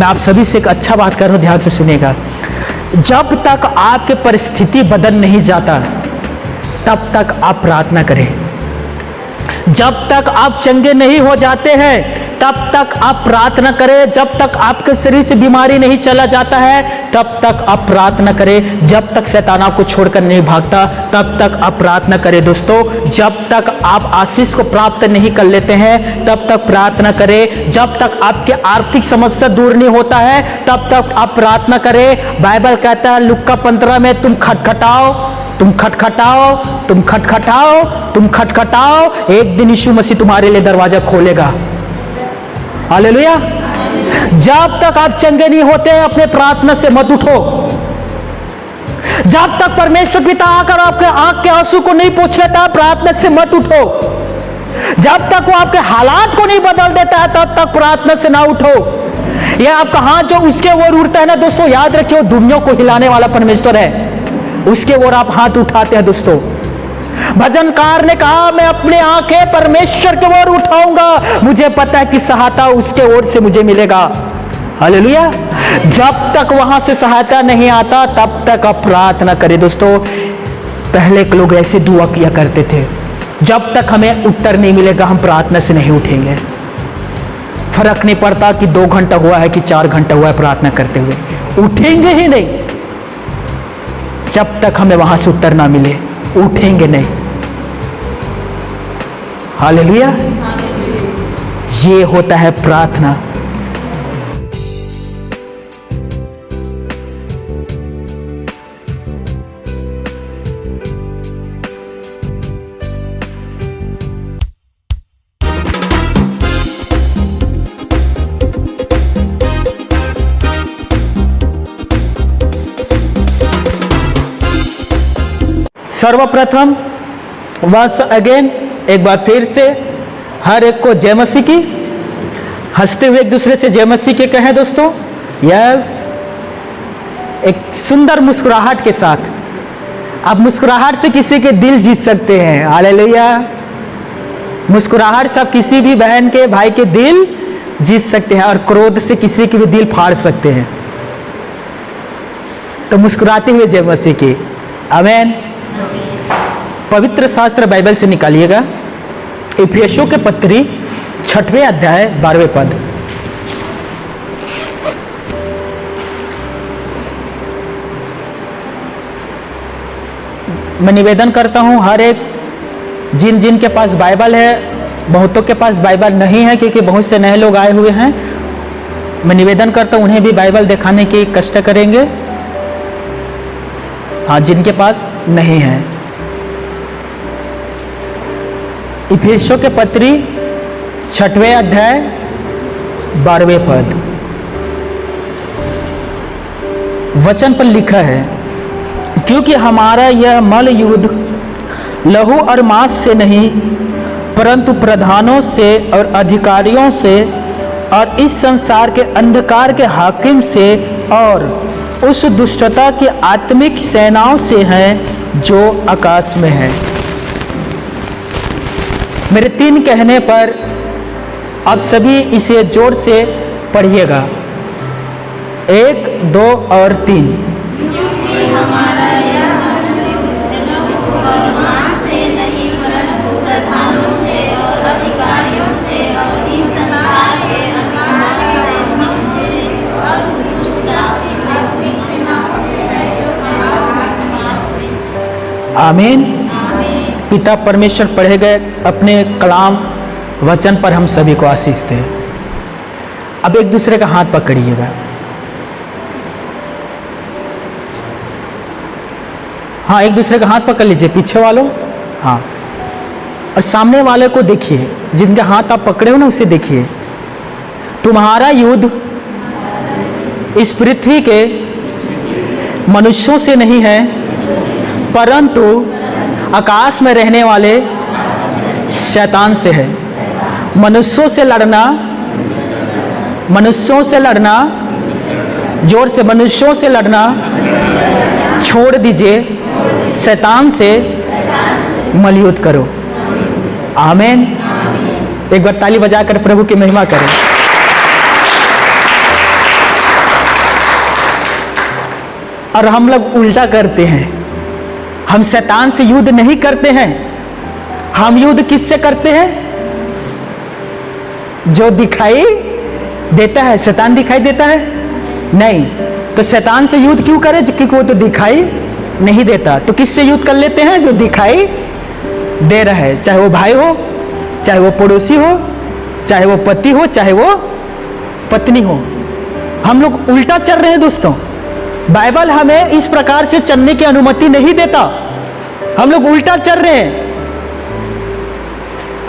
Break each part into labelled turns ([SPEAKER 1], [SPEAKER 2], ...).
[SPEAKER 1] मैं आप सभी से एक अच्छा बात कर रहा हूँ, ध्यान से सुनिएगा। जब तक आपके परिस्थिति बदल नहीं जाता तब तक आप प्रार्थना करें। जब तक आप चंगे नहीं हो जाते हैं तब तक आप प्रार्थना करें। जब तक आपके शरीर से बीमारी नहीं चला जाता है तब तक आप प्रार्थना करें। जब तक शैतान आपको छोड़कर नहीं भागता तब तक आप प्रार्थना करें। दोस्तों, जब तक आप आशीष को प्राप्त नहीं कर लेते हैं तब तक प्रार्थना करें। जब तक आपके आर्थिक समस्या दूर नहीं होता है तब तक आप प्रार्थना करें। बाइबल कहता है लुका 15 में, तुम खटखटाओ, तुम खटखटाओ, तुम खटखटाओ, तुम खटखटाओ, एक दिन यीशु मसीह तुम्हारे लिए दरवाजा खोलेगा। हालेलुया। जब तक आप चंगे नहीं होते अपने प्रार्थना से मत उठो। जब तक परमेश्वर पिता आकर आपके आंख के आंसू को नहीं पोंछ लेता प्रार्थना से मत उठो। जब तक वो आपके हालात को नहीं बदल देता है तब तक प्रार्थना से ना उठो। यह आपका हाथ जो उसके ओर उड़ता है ना दोस्तों, याद रखिए वो दुनिया को हिलाने वाला परमेश्वर है, उसके ओर आप हाथ उठाते हैं। दोस्तों, भजनकार ने कहा मैं अपने आंखें परमेश्वर की ओर उठाऊंगा, मुझे पता है कि सहायता उसके ओर से मुझे मिलेगा। हालेलुया। जब तक वहां से सहायता नहीं आता तब तक आप प्रार्थना करें। दोस्तों, पहले के लोग ऐसे दुआ किया करते थे, जब तक हमें उत्तर नहीं मिलेगा हम प्रार्थना से नहीं उठेंगे। फर्क नहीं पड़ता कि 2 घंटा हुआ है कि 4 घंटा हुआ है, प्रार्थना करते हुए उठेंगे ही नहीं। जब तक हमें वहां से उत्तर ना मिले उठेंगे नहीं। हालेलुया। ये होता है प्रार्थना। सर्वप्रथम वंस अगेन, एक बार फिर से हर एक को जय मसीह की। हंसते हुए एक दूसरे से जय मसीह के कहें दोस्तों। यस, एक सुंदर मुस्कुराहट के साथ। आप मुस्कुराहट से किसी के दिल जीत सकते हैं। हालेलुया। मुस्कुराहट से आप किसी भी बहन के भाई के दिल जीत सकते हैं और क्रोध से किसी के भी दिल फाड़ सकते हैं। तो मुस्कुराते हुए जय मसीह की। आमीन। पवित्र शास्त्र बाइबल से निकालिएगा इफिसियों के पत्री 6वें अध्याय 12वें पद। मैं निवेदन करता हूं हर एक जिन जिन के पास बाइबल है, बहुतों के पास बाइबल नहीं है क्योंकि बहुत से नए लोग आए हुए हैं, मैं निवेदन करता हूं उन्हें भी बाइबल दिखाने की कष्ट करेंगे। हाँ, जिनके पास नहीं है। इफिसियों के पत्री 6वें अध्याय 12वें पद वचन पर लिखा है, क्योंकि हमारा यह मल युद्ध लहू और मांस से नहीं परंतु प्रधानों से और अधिकारियों से और इस संसार के अंधकार के हाकिम से और उस दुष्टता की आत्मिक सेनाओं से है जो आकाश में है। मेरे 3 कहने पर आप सभी इसे जोर से पढ़िएगा। 1, 2 और 3।
[SPEAKER 2] क्योंकि हमारा यह मांस से नहीं परंतु प्रधानों से और अधिकारियों से और इस संसार के अंधकार के हाकिमों से और दुष्टता की आत्मिक सेनाओं से है जो आकाश में है।
[SPEAKER 1] आमीन। पिता परमेश्वर पढ़े गए अपने कलाम वचन पर हम सभी को आशीष दे। अब एक दूसरे का हाथ पकड़िएगा। हाँ, एक दूसरे का हाथ पकड़ लीजिए, पीछे वालों। हाँ, और सामने वाले को देखिए, जिनके हाथ आप पकड़े हो ना उसे देखिए। तुम्हारा युद्ध इस पृथ्वी के मनुष्यों से नहीं है परंतु आकाश में रहने वाले शैतान से है। मनुष्यों से लड़ना, मनुष्यों से लड़ना, जोर से, मनुष्यों से लड़ना छोड़ दीजिए, शैतान से मलयुद्ध करो। आमीन। एक बार ताली बजाकर प्रभु की महिमा करें। और हम लोग उल्टा करते हैं। हम शैतान से युद्ध नहीं करते हैं, हम युद्ध किससे करते हैं? जो दिखाई देता है। शैतान दिखाई देता है? नहीं। तो शैतान से युद्ध क्यों करें? क्योंकि वो तो दिखाई नहीं देता। तो किससे युद्ध कर लेते हैं? जो दिखाई दे रहा है, चाहे वो भाई हो, चाहे वो पड़ोसी हो, चाहे वो पति हो, चाहे वो पत्नी हो। हम लोग उल्टा चल रहे हैं दोस्तों। बाइबल हमें इस प्रकार से चलने की अनुमति नहीं देता। हम लोग उल्टा चल रहे हैं,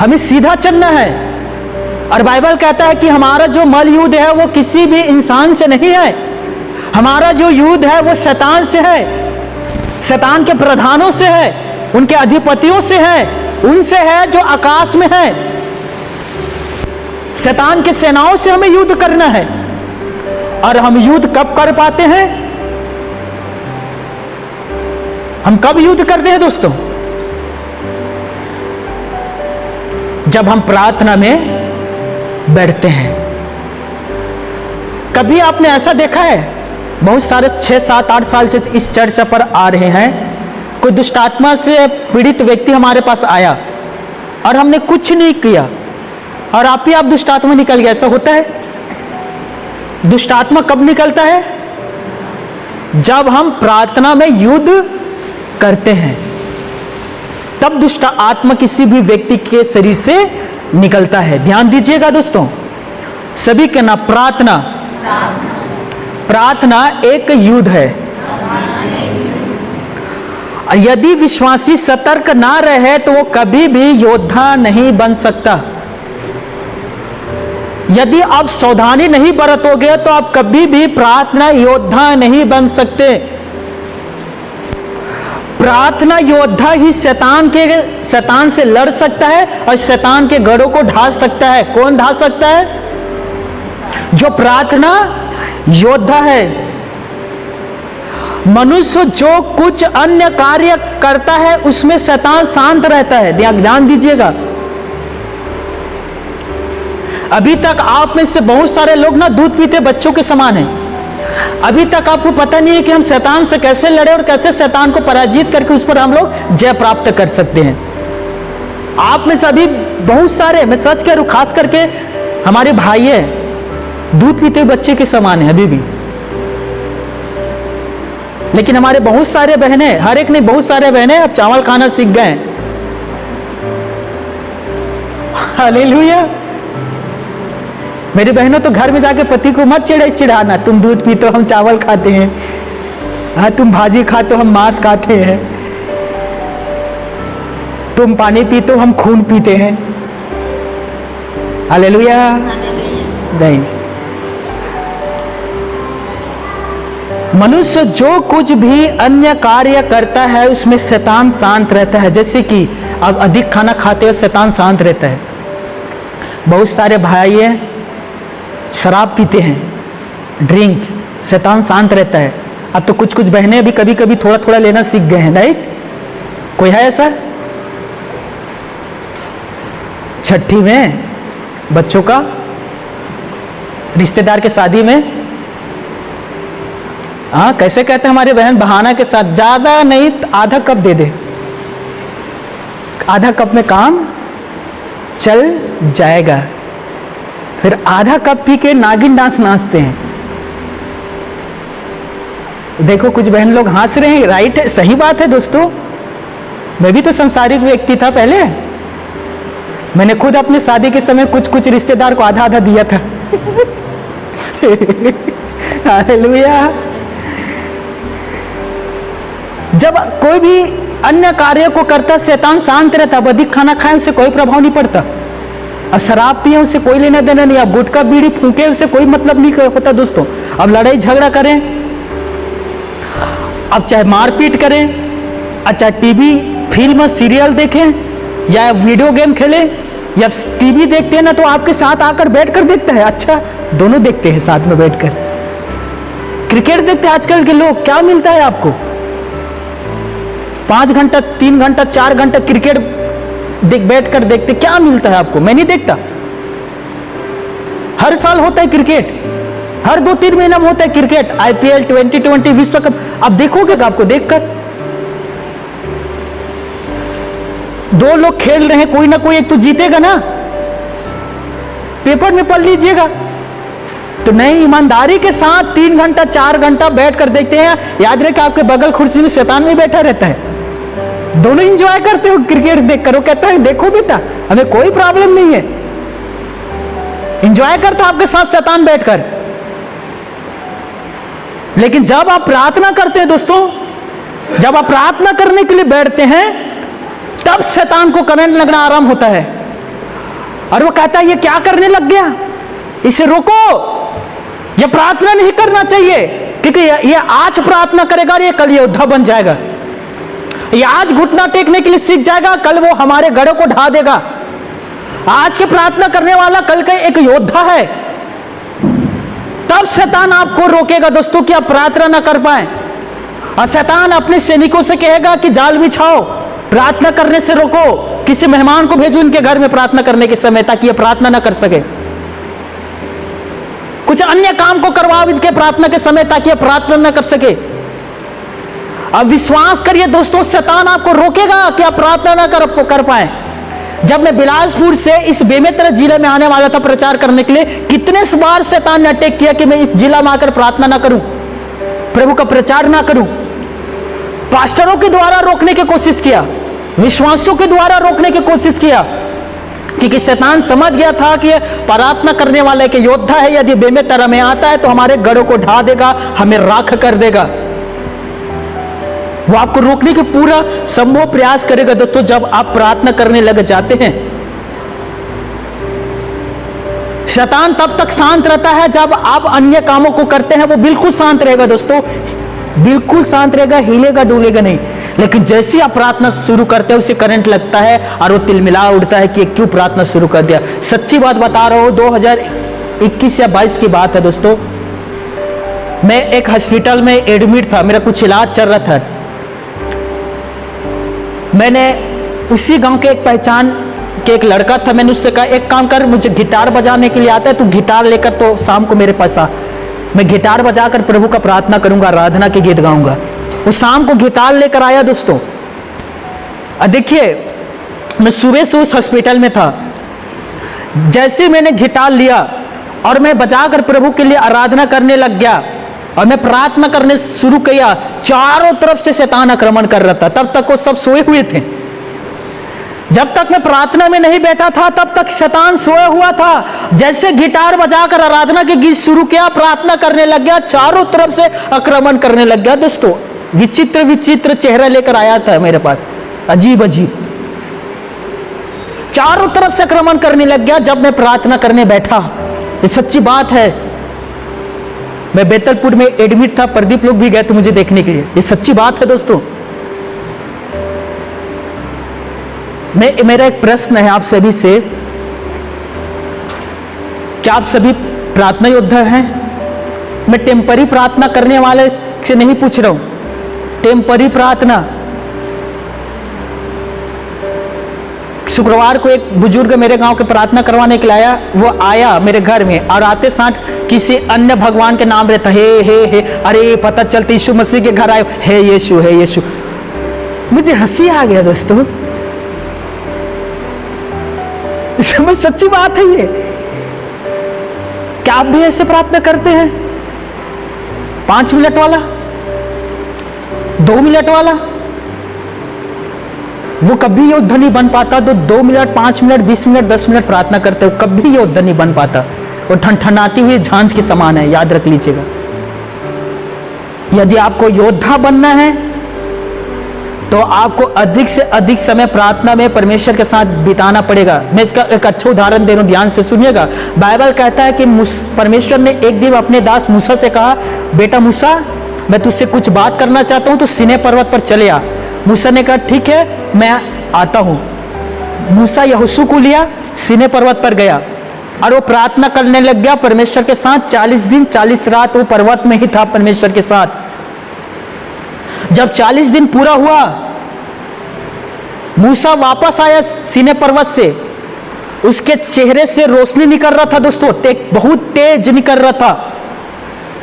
[SPEAKER 1] हमें सीधा चलना है। और बाइबल कहता है कि हमारा जो मल युद्ध है वो किसी भी इंसान से नहीं है, हमारा जो युद्ध है वो शैतान से है, शैतान के प्रधानों से है, उनके अधिपतियों से है, उनसे है जो आकाश में है। शैतान के सेनाओं से हमें युद्ध करना है। और हम युद्ध कब कर पाते हैं? हम कब युद्ध करते हैं दोस्तों? जब हम प्रार्थना में बैठते हैं। कभी आपने ऐसा देखा है? बहुत सारे 6, 7, 8 साल से इस चर्चा पर आ रहे हैं, कोई दुष्टात्मा से पीड़ित व्यक्ति हमारे पास आया और हमने कुछ नहीं किया और आप दुष्टात्मा निकल गया। ऐसा होता है? दुष्टात्मा कब निकलता है? जब हम प्रार्थना में युद्ध करते हैं, तब दुष्ट आत्मा किसी भी व्यक्ति के शरीर से निकलता है। ध्यान दीजिएगा दोस्तों, सभी के ना, प्रार्थना एक युद्ध है। और यदि विश्वासी सतर्क ना रहे तो वो कभी भी योद्धा नहीं बन सकता। यदि आप सावधानी नहीं बरतोगे तो आप कभी भी प्रार्थना योद्धा नहीं बन सकते। प्रार्थना योद्धा ही शैतान से लड़ सकता है और शैतान के गढ़ों को ढा सकता है। कौन ढा सकता है? जो प्रार्थना योद्धा है। मनुष्य जो कुछ अन्य कार्य करता है उसमें शैतान शांत रहता है। ध्यान दीजिएगा। अभी तक आप में से बहुत सारे लोग ना दूध पीते बच्चों के समान हैं। अभी तक आपको पता नहीं है कि हम शैतान से कैसे लड़े और कैसे शैतान को पराजित करके उस पर हम लोग जय प्राप्त कर सकते हैं। आप में से अभी बहुत सारे, मैं सच कह रहा हूं, खास करके हमारे भाई है, दूध पीते बच्चे के समान है अभी भी। लेकिन हमारे बहुत सारे बहनें, हर एक नहीं, बहुत सारे बहनें अब चावल खाना सीख गए हैं। हालेलुया। मेरी बहनों तो घर में जाके पति को मत चिढ़ाना, तुम दूध पीते हो हम चावल खाते हैं, हाँ तुम भाजी खाते हो हम मांस खाते हैं, तुम पानी पीते हो हम खून पीते हैं। हालेलुया। नहीं, मनुष्य जो कुछ भी अन्य कार्य करता है उसमें शैतान शांत रहता है। जैसे कि आप अधिक खाना खाते हो, शैतान शांत रहता है। बहुत सारे भाई हैं शराब पीते हैं, ड्रिंक, शैतान शांत रहता है। अब तो कुछ कुछ बहनें भी कभी कभी थोड़ा थोड़ा लेना सीख गए हैं। नहीं, कोई है ऐसा? छठी में बच्चों का रिश्तेदार के शादी में, हाँ कैसे कहते हैं हमारी बहन, बहाना के साथ, ज्यादा नहीं आधा कप दे दे, आधा कप में काम चल जाएगा। फिर आधा कप पी के नागिन डांस नाचते हैं। देखो कुछ बहन लोग हंस रहे हैं, राइट है, सही बात है दोस्तों। मैं भी तो संसारिक व्यक्ति था पहले। मैंने खुद अपने शादी के समय कुछ कुछ रिश्तेदार को आधा आधा दिया था। हालेलुया। जब कोई भी अन्य कार्य को करता शैतान शांत रहता। अब अधिक खाना खाए उससे कोई प्रभाव नहीं पड़ता। अब शराब पिए उससे कोई लेना देना नहीं। अब गुटखा बीड़ी फूके उससे कोई मतलब नहीं होता दोस्तों। अब लड़ाई झगड़ा करें, अब चाहे मारपीट करें, चाहे टीवी फिल्म सीरियल देखें या वीडियो गेम खेलें या टीवी देखते हैं ना, तो आपके साथ आकर बैठकर देखता है। अच्छा, दोनों देखते हैं साथ में बैठकर। क्रिकेट देखते हैं आजकल के लोग, क्या मिलता है आपको? 5 घंटा 3 घंटा 4 घंटा क्रिकेट बैठकर देखते, क्या मिलता है आपको? मैं नहीं देखता। हर साल होता है क्रिकेट, हर 2-3 महीना में होता है क्रिकेट। IPL 2020 विश्व कप आप देखोगे कि आपको देखकर दो लोग खेल रहे हैं, कोई ना कोई एक तो जीतेगा ना। पेपर में पढ़ लीजिएगा। तो नहीं, ईमानदारी के साथ 3 घंटा 4 घंटा बैठ कर देखते हैं। याद रहे कि आपके बगल कुर्सी में शैतान भी बैठा रहता है। दोनों एंजॉय करते हो क्रिकेट देखकर। वो कहता है देखो बेटा, हमें कोई प्रॉब्लम नहीं है। एंजॉय करता आपके साथ शैतान बैठकर। लेकिन जब आप प्रार्थना करते हैं दोस्तों, जब आप प्रार्थना करने के लिए बैठते हैं, तब शैतान को करंट लगना आराम होता है। और वो कहता है ये क्या करने लग गया, इसे रोको, ये प्रार्थना नहीं करना चाहिए। क्योंकि ये आज प्रार्थना करेगा और ये कल योद्धा बन जाएगा। ये आज घुटना टेकने के लिए सीख जाएगा, कल वो हमारे गढ़ों को ढा देगा। आज के प्रार्थना करने वाला कल का एक योद्धा है। तब शैतान आपको रोकेगा दोस्तों कि आप प्रार्थना ना कर पाए। और शैतान अपने सैनिकों से कहेगा कि जाल बिछाओ, प्रार्थना करने से रोको, किसी मेहमान को भेजो इनके घर में प्रार्थना करने के समय, ताकि ये प्रार्थना ना कर सके। कुछ अन्य काम को करवाओ इनके प्रार्थना के समय, ताकि ये प्रार्थना ना कर सके। अब विश्वास करिए दोस्तों, शैतान आपको रोकेगा कि आप प्रार्थना ना कर पाए। जब मैं बिलासपुर से इस बेमेतरा जिले में आने वाला था प्रचार करने के लिए, कितने बार शैतान ने अटैक किया कि मैं इस जिला में आकर प्रार्थना ना करूं, प्रभु का प्रचार ना करूं। पास्टरों के द्वारा रोकने की कोशिश किया, विश्वासियों के द्वारा रोकने की कोशिश किया, क्योंकि शैतान समझ गया था कि प्रार्थना करने वाला एक योद्धा है। यदि बेमेतरा में आता है तो हमारे गढ़ों को ढा देगा, हमें राख कर देगा। वो आपको रोकने की पूरा संभव प्रयास करेगा दोस्तों, जब आप प्रार्थना करने लग जाते हैं। शैतान तब तक शांत रहता है जब आप अन्य कामों को करते हैं। वो बिल्कुल शांत रहेगा दोस्तों, बिल्कुल शांत रहेगा, हिलेगा डुलेगा नहीं। लेकिन जैसे आप प्रार्थना शुरू करते हैं, उसे करंट लगता है और वो तिलमिला उठता है कि क्यों प्रार्थना शुरू कर दिया। सच्ची बात बता रहा हूं, 2021 या 22 की बात है दोस्तों। मैं एक हॉस्पिटल में एडमिट था, मेरा कुछ इलाज चल रहा था। मैंने उसी गांव के एक पहचान के एक लड़का था, मैंने उससे कहा एक काम कर, मुझे गिटार बजाने के लिए आता है, तू गिटार लेकर तो शाम को मेरे पास आ, मैं गिटार बजाकर प्रभु का प्रार्थना करूंगा, आराधना के गीत गाऊंगा। वो शाम को गिटार लेकर आया दोस्तों। देखिए, मैं सुबह से उस हॉस्पिटल में था। जैसे मैंने गिटार लिया और मैं बजाकर प्रभु के लिए आराधना करने लग गया और मैं प्रार्थना करने शुरू किया, चारों तरफ से शैतान आक्रमण कर रहा था। तब तक वो सब सोए हुए थे। जब तक मैं प्रार्थना में नहीं बैठा था, तब तक शैतान सोया हुआ था। जैसे गिटार बजाकर आराधना के गीत शुरू किया, प्रार्थना करने लग गया, चारों तरफ से आक्रमण करने लग गया दोस्तों। विचित्र विचित्र चेहरा लेकर आया था मेरे पास, अजीब अजीब, चारों तरफ से आक्रमण करने लग गया जब मैं प्रार्थना करने बैठा। ये सच्ची बात है। मैं बेतलपुर में एडमिट था, प्रदीप लोग भी गए थे मुझे देखने के लिए। ये सच्ची बात है दोस्तों। मेरा एक प्रश्न है आप सभी से, क्या आप सभी प्रार्थना योद्धा हैं? मैं टेम्परी प्रार्थना करने वाले से नहीं पूछ रहा हूं, टेम्परी प्रार्थना। शुक्रवार को एक बुजुर्ग मेरे गांव के प्रार्थना करवाने के लिए आया। वो आया मेरे घर में और आते साथ किसी अन्य भगवान के नाम रहता, हे अरे पता चलता यीशु मसीह के घर आए, हे यीशु। मुझे हंसी आ गया दोस्तों, समझ, सच्ची बात है ये। क्या आप भी ऐसे प्रार्थना करते हैं? 5 मिनट वाला, 2 मिनट वाला। वो कभी योद्धा नहीं बन पाता। तो 2 मिनट, 5 मिनट, 20 मिनट, 10 मिनट प्रार्थना करते हो, कभी योद्धा नहीं बन पाता। वो ठनठनाती हुई झांझ के समान है, याद रख लीजिएगा। यदि आपको योद्धा बनना है तो आपको अधिक से अधिक समय प्रार्थना में परमेश्वर के साथ बिताना पड़ेगा। मैं इसका एक अच्छा उदाहरण दे रहा हूं, ध्यान से सुनिएगा। बाइबल कहता है कि परमेश्वर ने एक दिन अपने दास मूसा से कहा, बेटा मूसा, मैं तुझसे कुछ बात करना चाहता हूं, तो सीनै पर्वत पर चले आ। मूसा ने कहा ठीक है, मैं आता हूं। मूसा यहोशू को लिया, सीनै पर्वत पर गया और वो प्रार्थना करने लग गया परमेश्वर के साथ। 40 दिन 40 रात वो पर्वत में ही था परमेश्वर के साथ। जब 40 दिन पूरा हुआ, मूसा वापस आया सीनै पर्वत से। उसके चेहरे से रोशनी निकल रहा था दोस्तों, बहुत तेज निकल रहा था।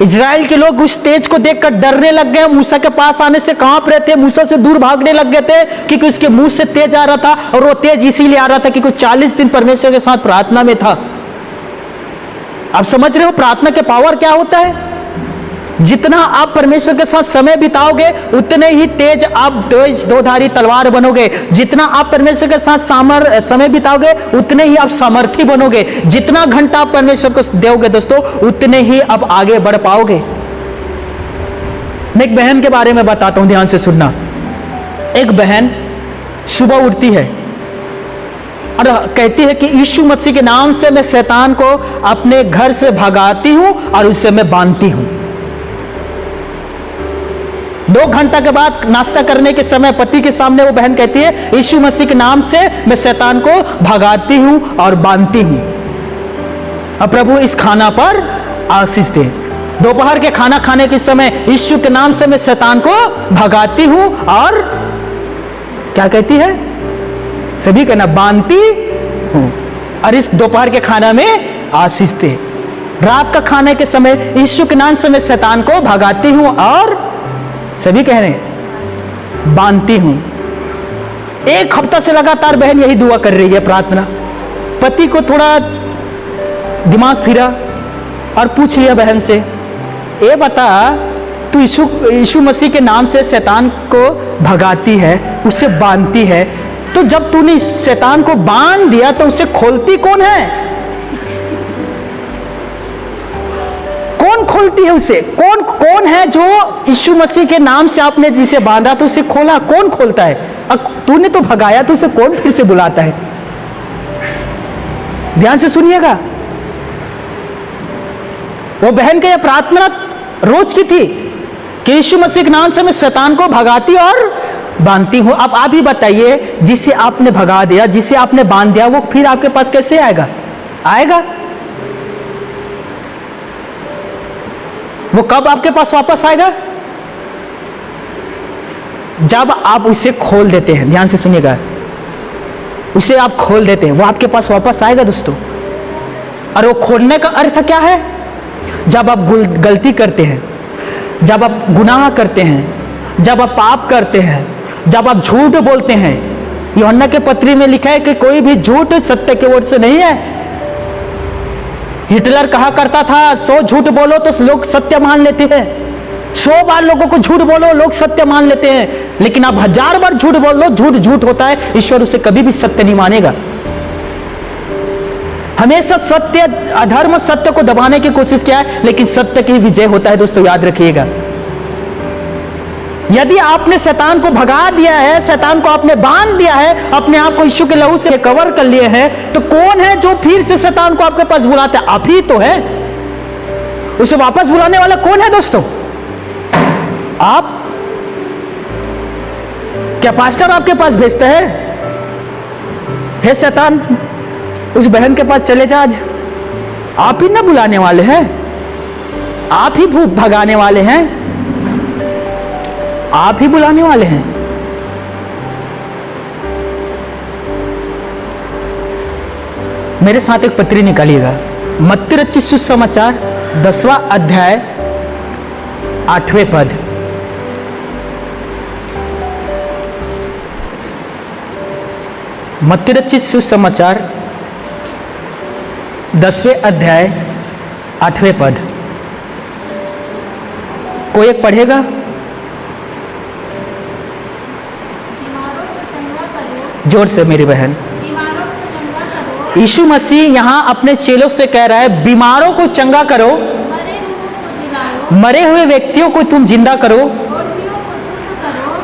[SPEAKER 1] इजराइल के लोग उस तेज को देखकर डरने लग गए, मूसा के पास आने से कांप रहे थे, मूसा से दूर भागने लग गए थे क्योंकि उसके मुंह से तेज आ रहा था। और वो तेज इसीलिए आ रहा था क्योंकि 40 दिन परमेश्वर के साथ प्रार्थना में था। आप समझ रहे हो प्रार्थना के पावर क्या होता है? जितना आप परमेश्वर के साथ समय बिताओगे उतने ही तेज आप तेज दोधारी तलवार बनोगे। जितना आप परमेश्वर के साथ समय बिताओगे उतने ही आप सामर्थी बनोगे। जितना घंटा आप परमेश्वर को दोगे दोस्तों उतने ही आप आगे बढ़ पाओगे। मैं एक बहन के बारे में बताता हूं, ध्यान से सुनना। एक बहन सुबह उठती है और कहती है कि यीशु मसीह के नाम से मैं शैतान को अपने घर से भगाती हूं और उसे मैं बांधती हूं। 2 घंटा के बाद नाश्ता करने के समय पति के सामने वो बहन कहती है यीशु मसीह के नाम से मैं शैतान को भगाती हूं और बांधती हूं। अब प्रभु इस खाना पर आशीष दे। दोपहर के खाना खाने के समय यीशु के नाम से मैं शैतान को भगाती हूं और क्या कहती है? सभी कहना, बांधती हूं। और इस दोपहर के खाना में आशीष दे। रात का खाने के समय यीशु के नाम से मैं शैतान को भगाती हूं और सभी कह रहे हैं बांधती हूं। 1 हफ्ता से लगातार बहन यही दुआ कर रही है, प्रार्थना। पति को थोड़ा दिमाग फिरा और पूछ लिया बहन से, ये बता तू यीशु मसीह के नाम से शैतान को भगाती है, उसे बांधती है, तो जब तूने शैतान को बांध दिया तो उसे खोलती कौन है? कौन खोलती है उसे? कौन है जो यीशु मसीह के नाम से आपने जिसे बांधा तो उसे खोला? कौन खोलता है? तूने तो भगाया तो उसे कौन फिर से बुलाता है? ध्यान से सुनिएगा। वो बहन का यह प्रार्थना रोज की थी कि यीशु मसीह के नाम से मैं शैतान को भगाती और बांधती हूं। अब आप ही बताइए, जिसे आपने भगा दिया, जिसे आपने बांध दिया, वो फिर आपके पास कैसे आएगा? आएगा? वो कब आपके पास वापस आएगा? जब आप उसे खोल देते हैं। ध्यान से सुनिएगा, उसे आप खोल देते हैं, वो आपके पास वापस आएगा दोस्तों। और वो खोलने का अर्थ क्या है? जब आप गलती करते हैं, जब आप गुनाह करते हैं, जब आप पाप करते हैं, जब आप झूठ बोलते हैं। यूहन्ना के पत्री में लिखा है कि कोई भी झूठ सत्य के ओर से नहीं है। हिटलर कहा करता था 100 झूठ बोलो तो लोग सत्य मान लेते हैं, 100 बार लोगों को झूठ बोलो लोग सत्य मान लेते हैं, लेकिन आप 1000 बार झूठ बोल लो, झूठ झूठ होता है। ईश्वर उसे कभी भी सत्य नहीं मानेगा। हमेशा सत्य, अधर्म सत्य को दबाने की कोशिश किया है, लेकिन सत्य की विजय होता है दोस्तों, याद रखिएगा। यदि आपने शैतान को भगा दिया है, शैतान को आपने बांध दिया है, अपने आप को यीशु के लहू से कवर कर लिए हैं, तो कौन है जो फिर से शैतान को आपके पास बुलाता है? आप ही तो है। उसे वापस बुलाने वाला कौन है दोस्तों? आप। क्या पास्टर आपके पास भेजते हैं, हे शैतान उस बहन के पास चले जा? आज आप ही ना बुलाने वाले हैं, आप ही भूत भगाने वाले हैं, आप ही बुलाने वाले हैं। मेरे साथ एक पत्री निकालिएगा, मत्ती रचित सुसमाचार 10वां अध्याय 8वें पद। मत्ती रचित सुसमाचार 10वें अध्याय 8वें पद। कोई एक पढ़ेगा? जोर से मेरी बहन। यीशु मसीह यहां अपने चेलों से कह रहा है, बीमारों को चंगा करो, मरे हुए व्यक्तियों को तुम जिंदा करो,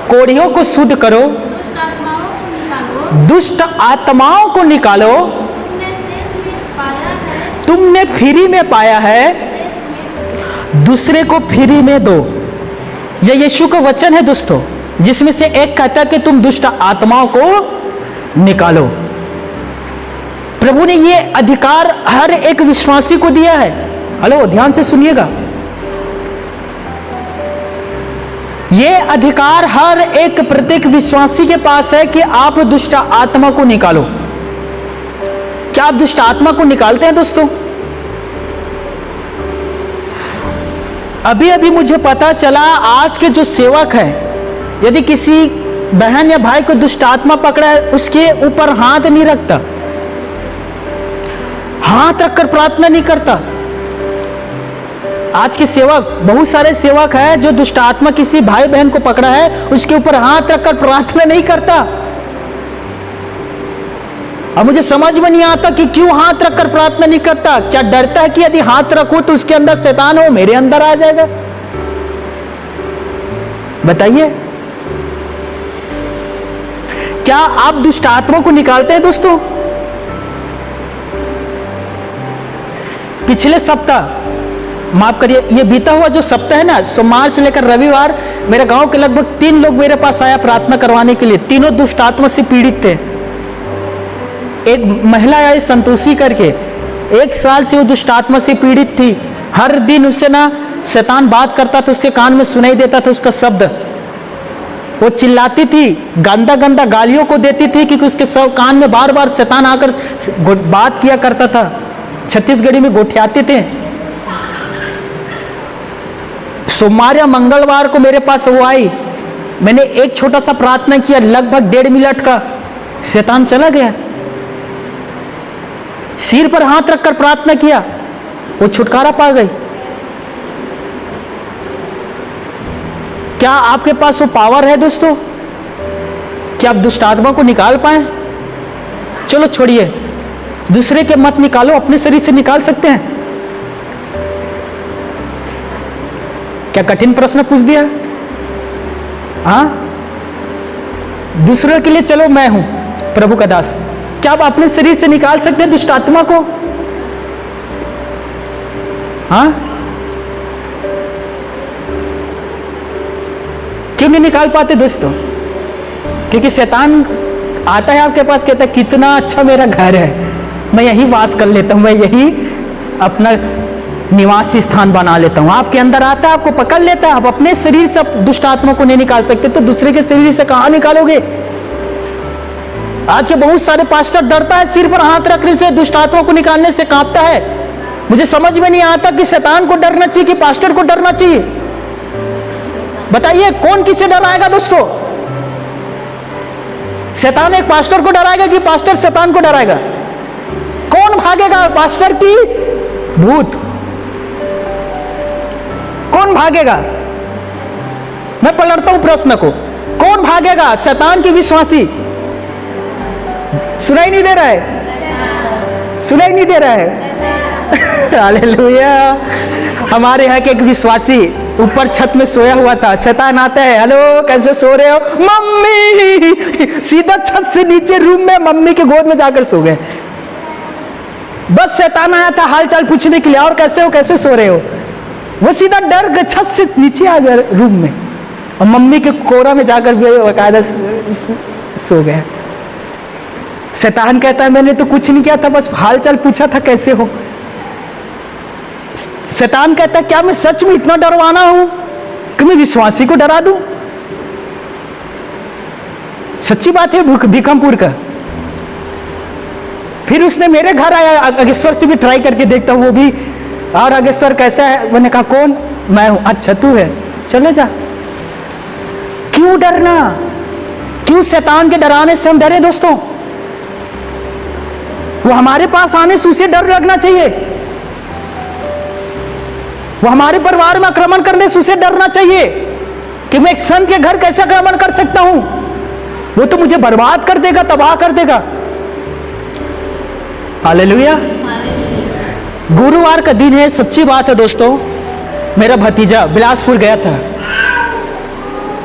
[SPEAKER 1] कोढ़ियों को शुद्ध करो, दुष्ट आत्माओं को निकालो, तुमने फ्री में पाया है, दूसरे को फ्री में दो। यह यीशु का वचन है दोस्तों, जिसमें से एक कहता है कि तुम दुष्ट आत्माओं को निकालो। प्रभु ने यह अधिकार हर एक विश्वासी को दिया है। हेलो, ध्यान से सुनिएगा, यह अधिकार हर एक प्रत्येक विश्वासी के पास है कि आप दुष्ट आत्मा को निकालो। क्या आप दुष्ट आत्मा को निकालते हैं दोस्तों? अभी अभी मुझे पता चला, आज के जो सेवक हैं, यदि किसी बहन या भाई को दुष्ट आत्मा पकड़ा है, उसके ऊपर हाथ नहीं रखता, हाथ रखकर प्रार्थना नहीं करता। आज के सेवक, बहुत सारे सेवक हैं जो दुष्ट आत्मा किसी भाई बहन को पकड़ा है, उसके ऊपर हाथ रखकर प्रार्थना नहीं करता। अब मुझे समझ में नहीं आता कि क्यों हाथ रखकर प्रार्थना नहीं करता। क्या डरता है कि यदि हाथ रखूं तो उसके अंदर शैतान हो, मेरे अंदर आ जाएगा? बताइए, क्या आप दुष्ट आत्मा को निकालते हैं दोस्तों? पिछले सप्ताह, माफ करिए, ये बीता हुआ जो सप्ताह है ना, सोमवार से लेकर रविवार, मेरे गांव के लगभग 3 लोग मेरे पास आया प्रार्थना करवाने के लिए। तीनों दुष्ट आत्मा से पीड़ित थे। एक महिला आई संतोषी करके, 1 साल से वो दुष्ट आत्मा से पीड़ित थी। हर दिन उससे ना शैतान बात करता था, उसके कान में सुनाई देता था उसका शब्द। वो चिल्लाती थी, गंदा गंदा गालियों को देती थी, क्योंकि उसके सब कान में बार बार शैतान आकर बात किया करता था। छत्तीसगढ़ी में गोठियाते थे। सोमवार या मंगलवार को मेरे पास वो आई, मैंने एक छोटा सा प्रार्थना किया, लगभग 1.5 मिनट का, शैतान चला गया। सिर पर हाथ रखकर प्रार्थना किया, वो छुटकारा पा गई। क्या आपके पास वो पावर है दोस्तों कि आप दुष्ट आत्मा को निकाल पाए? चलो छोड़िए, दूसरे के मत निकालो, अपने शरीर से निकाल सकते हैं। क्या कठिन प्रश्न पूछ दिया? हाँ, दूसरे के लिए चलो, मैं हूं प्रभु का दास। क्या आप अपने शरीर से निकाल सकते हैं दुष्ट आत्मा को? हाँ, क्यों नहीं निकाल पाते दोस्तों? क्योंकि शैतान आता है आपके पास, कहता है कितना अच्छा मेरा घर है, मैं यहीं वास कर लेता हूं, मैं यहीं अपना निवास स्थान बना लेता हूं। आपके अंदर आता है, आपको पकड़ लेता है। आप अपने शरीर से दुष्ट आत्मा को नहीं निकाल सकते, तो दूसरे के शरीर से कहां निकालोगे? आज के बहुत सारे पास्टर डरता है सिर पर हाथ रखने से, दुष्ट आत्मा को निकालने से कांपता है। मुझे समझ में नहीं आता कि शैतान को डरना चाहिए कि पास्टर को डरना चाहिए। बताइए, कौन किसे डराएगा दोस्तों? शैतान एक पास्टर को डराएगा कि पास्टर शैतान को डराएगा? कौन भागेगा, पास्टर की भूत? कौन भागेगा? मैं पलटता हूं प्रश्न को, कौन भागेगा, शैतान की विश्वासी? सुनाई नहीं दे रहा है? सुनाई नहीं दे रहा है? हालेलुया। हमारे यहाँ के एक विश्वासी ऊपर छत में सोया हुआ था, शैतान आता है, हेलो कैसे सो रहे हो मम्मी, सीधा छत से नीचे रूम में मम्मी के गोद में जाकर सो गए। बस शैतान आया था हाल चाल पूछने के लिए, और कैसे हो, कैसे सो रहे हो। वो सीधा डर गए, छत से नीचे आ गया रूम में, और मम्मी के कोरा में जाकर बकायदा सो गए। शैतान कहता है मैंने तो कुछ नहीं किया था, बस हाल चाल पूछा था कैसे हो। शैतान कहता है क्या मैं सच में इतना डरवाना हूं कि मैं विश्वासी को डरा दूं? सच्ची बात है भीखमपुर का। फिर उसने मेरे घर आया, अगेश्वर से भी ट्राई करके देखता हूं वो भी, और अगेश्वर कैसा है? मैंने कहा कौन? मैं हूं। अच्छा तू है, चले जा। क्यों डरना? क्यों शैतान के डराने से हम डरे दोस्तों? वो हमारे पास आने से उसे डर लगना चाहिए। वो हमारे परिवार में आक्रमण करने से उसे डरना चाहिए कि मैं एक संत के घर कैसे आक्रमण कर सकता हूं, वो तो मुझे बर्बाद कर देगा, तबाह कर देगा। हालेलुया। गुरुवार का दिन है, सच्ची बात है दोस्तों, मेरा भतीजा बिलासपुर गया था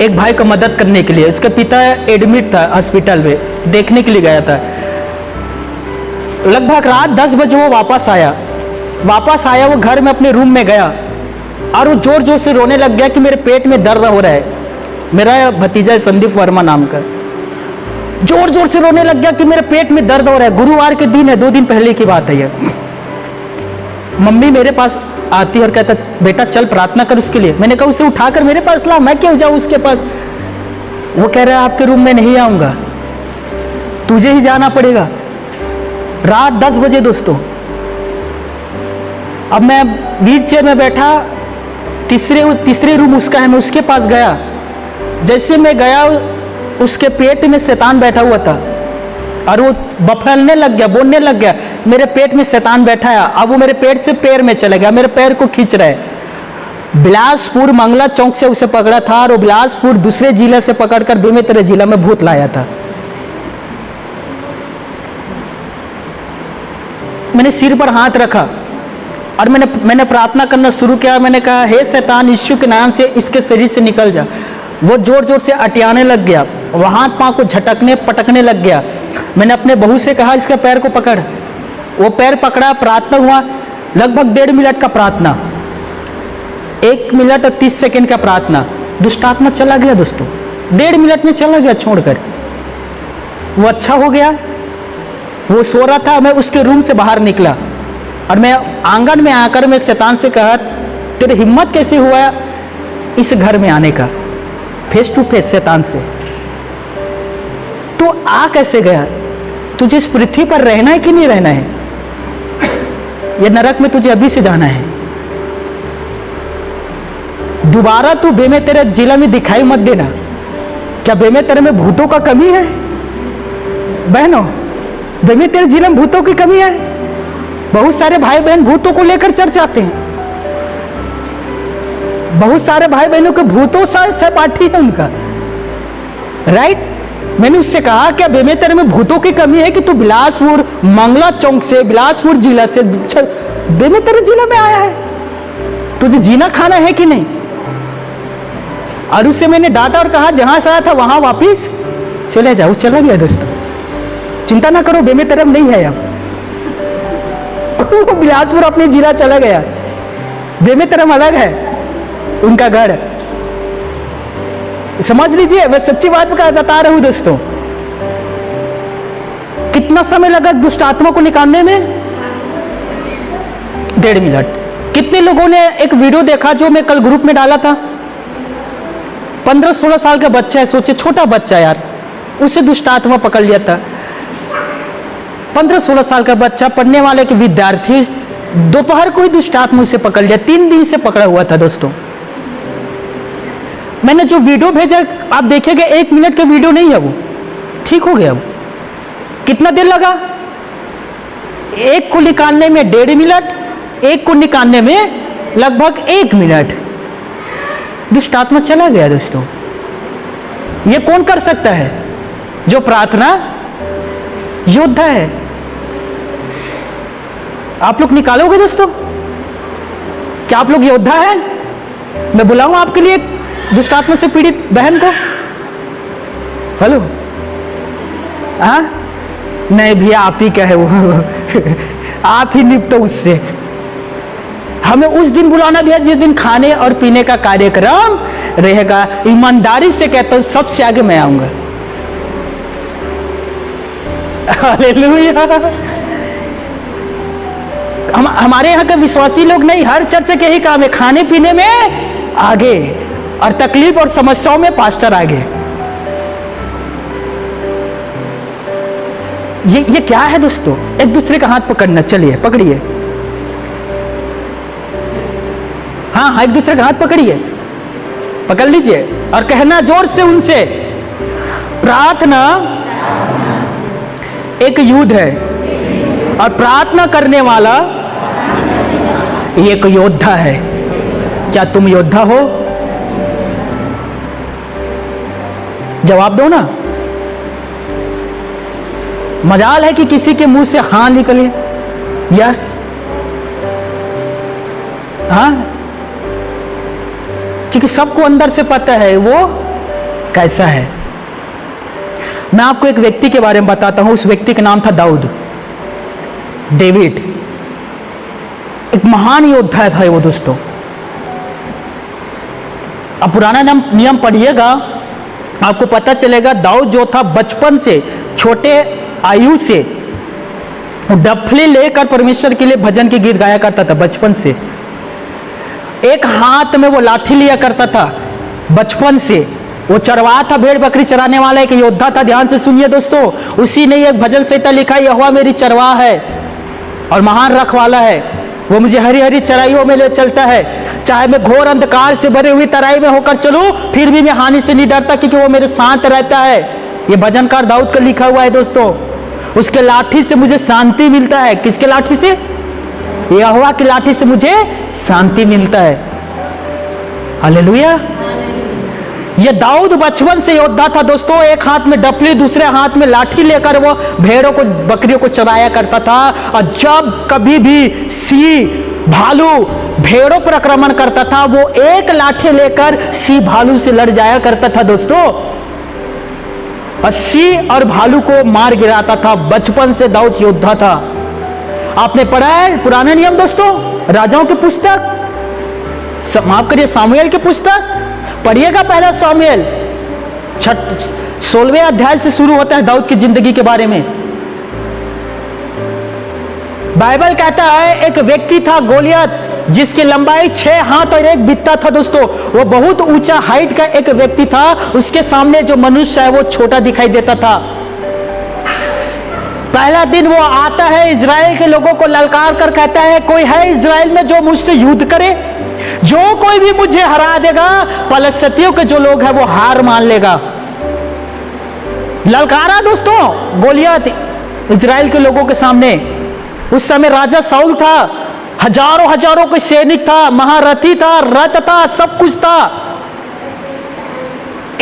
[SPEAKER 1] एक भाई को मदद करने के लिए। उसका पिता एडमिट था हॉस्पिटल में, देखने के लिए गया था। लगभग रात 10 बजे वो वापस आया। वो घर में अपने रूम में गया और वो जोर जोर से रोने लग गया कि मेरे पेट में दर्द हो रहा है। मेरा भतीजा है संदीप वर्मा नाम का, जोर जोर से रोने लग गया कि मेरे पेट में दर्द हो रहा है। गुरुवार के दिन है, 2 दिन पहले की बात है ये। मम्मी मेरे पास आती और कहता बेटा चल प्रार्थना कर उसके लिए। मैंने कहा उसे उठाकर मेरे पास ला, मैं क्यों जाऊं उसके पास? वो कह रहा है आपके रूम में नहीं आऊंगा, तुझे ही जाना पड़ेगा। रात 10 बजे दोस्तों, अब मैं व्हील चेयर में बैठा, तीसरे रूम उसका है, मैं उसके पास गया। जैसे मैं गया, उसके पेट में शैतान बैठा हुआ था और वो बफलने लग गया, बोलने लग गया, मेरे पेट में शैतान बैठा है। अब वो मेरे पेट से पैर में चला गया, मेरे पैर को खींच रहा है। बिलासपुर मंगला चौक से उसे पकड़ा था और वो बिलासपुर दूसरे जिला से पकड़कर बेमेतरे जिला में भूत लाया था। मैंने सिर पर हाथ रखा और मैंने प्रार्थना करना शुरू किया। मैंने कहा, हे शैतान, यीशु के नाम से इसके शरीर से निकल जा। वो जोर जोर से अटियाने लग गया, वो हाथ पांव को झटकने पटकने लग गया। मैंने अपने बहू से कहा, इसके पैर को पकड़। वो पैर पकड़ा, प्रार्थना हुआ, लगभग 1.5 मिनट का प्रार्थना, 1 मिनट और 30 सेकेंड का प्रार्थना। दुष्टात्मा चला गया दोस्तों, 1.5 मिनट में चला गया छोड़कर। वो अच्छा हो गया। वो सो रहा था, मैं उसके रूम से बाहर निकला और मैं आंगन में आकर मैं शैतान से कहा, तेरी हिम्मत कैसे हुआ इस घर में आने का, फेस टू फेस शैतान से। तो आ कैसे गया? तुझे इस पृथ्वी पर रहना है कि नहीं रहना है? ये नरक में तुझे अभी से जाना है। दोबारा तू बेमेतरे जिला में दिखाई मत देना। क्या बेमेतरे में भूतों का कमी है? बहनों, बेमेतरे जिला में भूतों की कमी है। बहुत सारे भाई बहन भूतों को लेकर चर्चाते हैं। बहुत सारे भाई बहनों के भूतों से सहपाठी है उनका, राइट। मैंने उससे कहा, क्या बेमेतरे में भूतों की कमी है कि तू बिलासपुर मंगला चौक से, बिलासपुर जिला से बेमेतरे जिला में आया है? तुझे जीना खाना है कि नहीं? और उससे मैंने डांटा और कहा, जहां से आया था वहां वापिस चले जाओ। चला गया दोस्तों, चिंता ना करो, बेमेतरे में नहीं है अब। बिलासपुर अपने जिला चला गया, बेमेतरे में अलग है उनका घर। समझ लीजिए, मैं सच्ची बात बता रहा हूं दोस्तों। कितना समय लगा दुष्ट आत्मा को निकालने में? 1.5 मिनट। कितने लोगों ने एक वीडियो देखा जो मैं कल ग्रुप में डाला था? 15-16 साल का बच्चा है, सोचे, छोटा बच्चा यार, उसे दुष्ट आत्मा पकड़ लिया था। 15-16 साल का बच्चा, पढ़ने वाले के विद्यार्थी, दोपहर को ही दुष्ट आत्मा उसे पकड़ लिया। 3 दिन से पकड़ा हुआ था दोस्तों। मैंने जो वीडियो भेजा आप देखिएगा, 1 मिनट का वीडियो नहीं है, वो ठीक हो गया। वो कितना देर लगा? एक को निकालने में 1.5 मिनट, एक को निकालने में लगभग 1 मिनट। दुष्ट आत्मा चला गया दोस्तों। ये कौन कर सकता है? जो प्रार्थना योद्धा है। आप लोग निकालोगे दोस्तों? क्या आप लोग योद्धा हैं? मैं बुलाऊं आपके लिए दुष्ट आत्मा से पीड़ित बहन को? हेलो, हाँ? नहीं भैया, आप ही क्या है वो आप ही निपटो उससे। हमें उस दिन बुलाना भैया जिस दिन खाने और पीने का कार्यक्रम रहेगा। ईमानदारी से कहता हूं, सबसे आगे मैं आऊंगा। हालेलुया। हमारे यहाँ के विश्वासी लोग नहीं, हर चर्च के ही काम है, खाने पीने में आगे और तकलीफ और समस्याओं में पास्टर आगे। ये क्या है दोस्तों? एक दूसरे का हाथ पकड़ना। चलिए पकड़िए, हाँ, एक दूसरे का हाथ पकड़िए, पकड़ लीजिए और कहना जोर से उनसे, प्रार्थना एक युद्ध है और प्रार्थना करने वाला एक योद्धा है। क्या तुम योद्धा हो? जवाब दो ना। मजाल है कि किसी के मुंह से हाँ निकले, यस, हाँ, क्योंकि सबको अंदर से पता है वो कैसा है। मैं आपको एक व्यक्ति के बारे में बताता हूं। उस व्यक्ति का नाम था दाऊद, डेविड। एक महान योद्धा था वो दोस्तों। अब पुराना नियम पढ़िएगा, आपको पता चलेगा दाऊद जो था बचपन से, छोटे आयु से डफली लेकर परमेश्वर के लिए भजन के गीत गाया करता था बचपन से। एक हाथ में वो लाठी लिया करता था बचपन से। वो चरवाहा था, भेड़ बकरी चराने वाला एक योद्धा था। ध्यान से सुनिए दोस्तों, उसी ने एक भजन संहिता लिखा, यहोवा मेरी चरवाहा है और महान रखवाला है, वो मुझे हरी हरी चराइयों में ले चलता है। चाहे मैं घोर अंधकार से भरी हुई तराई में होकर चलूं, फिर भी मैं हानि से नहीं डरता, क्योंकि वो मेरे साथ रहता है। ये भजनकार दाऊद का लिखा हुआ है दोस्तों। उसके लाठी से मुझे शांति मिलता है। किसके लाठी से? यहोवा की लाठी से मुझे शांति मिलता है। हालेलुया। ये दाऊद बचपन से योद्धा था दोस्तों। एक हाथ में डपली, दूसरे हाथ में लाठी लेकर वो भेड़ों को, बकरियों को चराया करता था। और जब कभी भी सिंह, भालू भेड़ों पर आक्रमण करता था, वो एक लाठी लेकर सिंह भालू से लड़ जाया करता था दोस्तों। और सिंह और भालू को मार गिराता था। बचपन से दाऊद योद्धा था। आपने पढ़ा है पुराने नियम दोस्तों, राजाओं की पुस्तक, माफ करिए सामुएल की पुस्तक पढ़िएगा। पहला सामुएल 16वें अध्याय से शुरू होता है दाऊद की जिंदगी के बारे में। बाइबल कहता है एक व्यक्ति था गोलियत, जिसकी लंबाई 6 हाथ और 1 बित्ता था दोस्तों। वो बहुत ऊंचा हाइट का एक व्यक्ति था। उसके सामने जो मनुष्य है वो छोटा दिखाई देता था। पहला दिन वो आता है, इजराइल के लोगों को ललकार कर कहता है, कोई है इजराइल में जो मुझसे युद्ध करे? जो कोई भी मुझे हरा देगा, पलस्तियों के जो लोग हैं वो हार मान लेगा। ललकारा दोस्तों गोलियत इजराइल के लोगों के सामने। उस समय राजा शाऊल था, हजारों हजारों के सैनिक था, महारथी था, रथ था, सब कुछ था।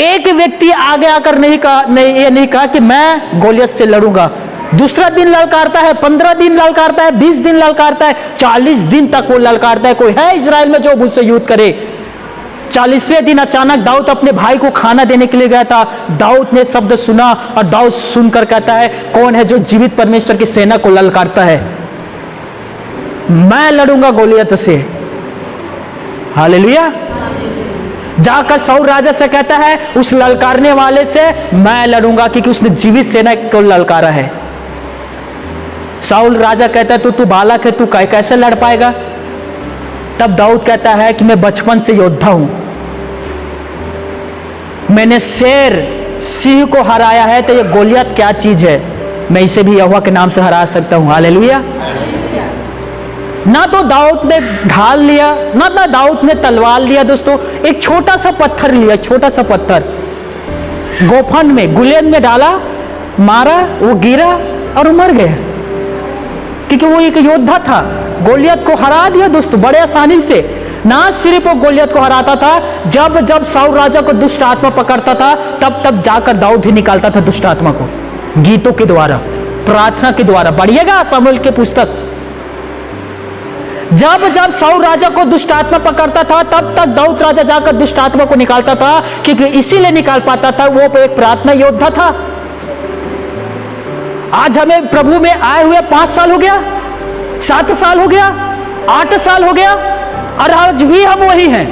[SPEAKER 1] एक व्यक्ति आगे आकर ये नहीं कहा कि मैं गोलियत से लड़ूंगा। दूसरा दिन ललकारता है, 15 दिन ललकारता है, 20 दिन ललकारता है, 40 दिन तक वो ललकारता है, कोई है इजराइल में जो मुझसे युद्ध करे? 40वें दिन अचानक दाऊद अपने भाई को खाना देने के लिए गया था। दाऊद ने शब्द सुना और दाऊद सुनकर कहता है, कौन है जो जीवित परमेश्वर की सेना को ललकारता है? मैं लड़ूंगा गोलियत से। हालेलुया। जाकर शाऊल राजा से कहता है, उस ललकारने वाले से मैं लड़ूंगा, क्योंकि उसने जीवित सेना को ललकारा है। शाऊल राजा कहता है, तू बालक है, तू कैसे लड़ पाएगा? तब दाऊद कहता है कि मैं बचपन से योद्धा हूं, मैंने शेर सिंह को हराया है, तो ये गोलियत क्या चीज है? मैं इसे भी यहोवा के नाम से हरा सकता हूं। हालेलुया। ना तो दाऊद ने ढाल लिया, ना दाऊद ने तलवार लिया दोस्तों। एक छोटा सा पत्थर लिया, छोटा सा पत्थर गोफन में, गुलेन में डाला, मारा, वो गिरा और मर गया, क्योंकि वो एक योद्धा था। गोलियत को हरा दिया दोस्तों बड़े आसानी से। ना सिर्फ वो गोलियत को हराता था, जब जब शाऊल राजा को दुष्ट आत्मा पकड़ता था, तब तब जाकर दाऊद ही निकालता था दुष्ट आत्मा को, गीतों के द्वारा, प्रार्थना के द्वारा। बढ़िएगा सामुएल की पुस्तक। जब जब शाऊल राजा को दुष्ट आत्मा पकड़ता था, तब तक दाऊद राजा जाकर दुष्ट आत्मा को निकालता था, क्योंकि इसीलिए निकाल पाता था, वो एक प्रार्थना योद्धा था। आज हमें प्रभु में आए हुए 5 साल हो गया, 7 साल हो गया, 8 साल हो गया, और आज भी हम वही हैं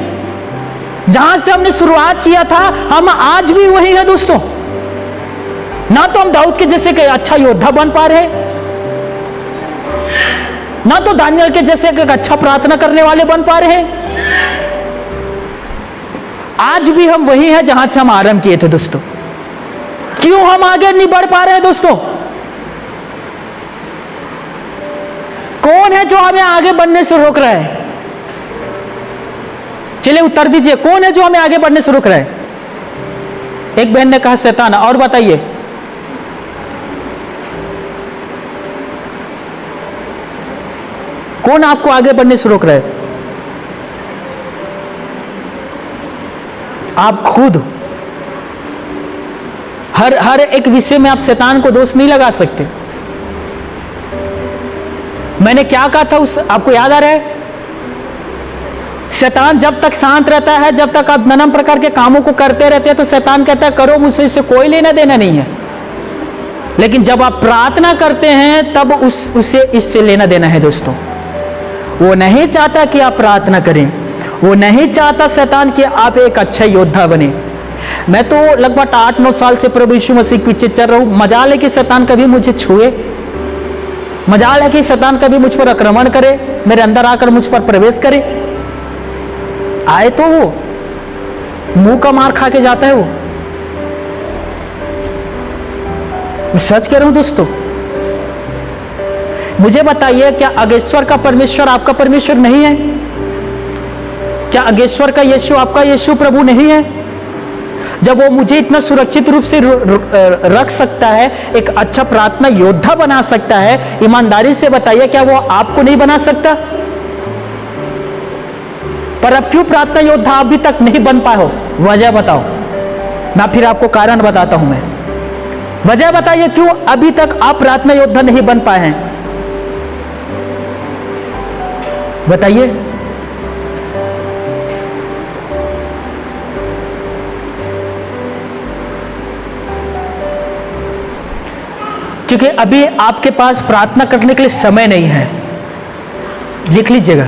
[SPEAKER 1] जहां से हमने शुरुआत किया था। हम आज भी वही हैं दोस्तों। ना तो हम दाऊद के जैसे अच्छा योद्धा बन पा रहे, ना तो दानियल के जैसे एक अच्छा प्रार्थना करने वाले बन पा रहे। आज भी हम वही हैं जहां से हम आरंभ किए थे दोस्तों। क्यों हम आगे नहीं बढ़ पा रहे हैं दोस्तों? कौन है जो हमें आगे बढ़ने से रोक रहा है? चलिए उत्तर दीजिए, कौन है जो हमें आगे बढ़ने से रोक रहा है? एक बहन ने कहा शैतान। और बताइए, कौन आपको आगे बढ़ने से रोक रहा है? आप खुद। हर एक विषय में आप शैतान को दोष नहीं लगा सकते। मैंने क्या कहा था आपको याद आ रहा है? शैतान जब तक शांत रहता है, जब तक आप नाना प्रकार के कामों को करते रहते हैं, तो शैतान कहता है करो, मुझसे इससे कोई लेना देना नहीं है। लेकिन जब आप प्रार्थना करते हैं, तब उसे इससे लेना देना है दोस्तों। वो नहीं चाहता कि आप प्रार्थना करें, वो नहीं चाहता शैतान कि आप एक अच्छा योद्धा बने। मैं तो लगभग 8-9 साल से प्रभु यीशु मसीह के पीछे चल रहा हूं। मजाल है कि शैतान कभी मुझे छुए, मजाल है कि शैतान कभी मुझ पर आक्रमण करे, मेरे अंदर आकर मुझ पर प्रवेश करे। आए तो वो मुंह का मार खा के जाता है। वो मैं सच कह रहा हूं दोस्तों। मुझे बताइए, क्या अगेश्वर का परमेश्वर आपका परमेश्वर नहीं है? क्या अगेश्वर का यीशु आपका यीशु प्रभु नहीं है? जब वो मुझे इतना सुरक्षित रूप से रख सकता है, एक अच्छा प्रार्थना योद्धा बना सकता है, ईमानदारी से बताइए क्या वो आपको नहीं बना सकता? पर अब क्यों प्रार्थना योद्धा अभी तक नहीं बन पाए हो? वजह बताओ ना, फिर आपको कारण बताता हूं मैं। वजह बताइए क्यों अभी तक आप प्रार्थना योद्धा नहीं बन पाए हैं? बताइए। क्योंकि अभी आपके पास प्रार्थना करने के लिए समय नहीं है। लिख लीजिएगा,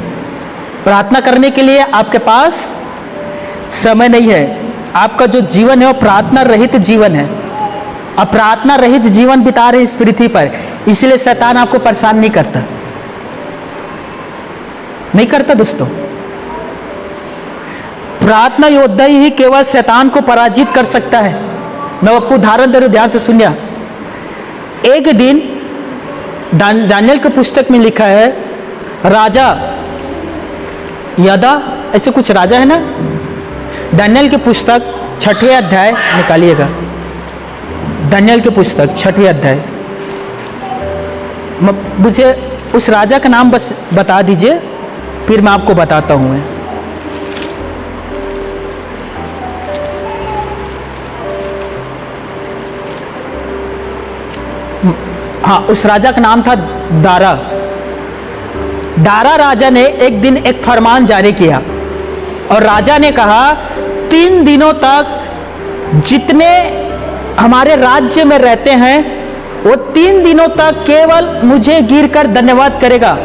[SPEAKER 1] प्रार्थना करने के लिए आपके पास समय नहीं है। आपका जो जीवन है वो प्रार्थना रहित जीवन है। आप प्रार्थना रहित जीवन बिता रहे इस पृथ्वी पर, इसलिए शैतान आपको परेशान नहीं करता, नहीं करता दोस्तों। प्रार्थना योद्धा ही केवल शैतान को पराजित कर सकता है। मैं आपको उदाहरण दे रहा हूं, ध्यान से सुनिए। एक दिन दानियल की पुस्तक में लिखा है, राजा यादा ऐसे कुछ राजा है ना, दानियल की पुस्तक 6वें अध्याय निकालिएगा। दानियल की पुस्तक 6वें अध्याय, मुझे उस राजा का नाम बस बता दीजिए, फिर मैं आपको बताता हूं। मैं हाँ, उस राजा का नाम था दारा। दारा राजा ने एक दिन एक फरमान जारी किया और राजा ने कहा 3 दिनों तक जितने हमारे राज्य में रहते हैं वो 3 दिनों तक केवल मुझे गिरकर धन्यवाद करेगा।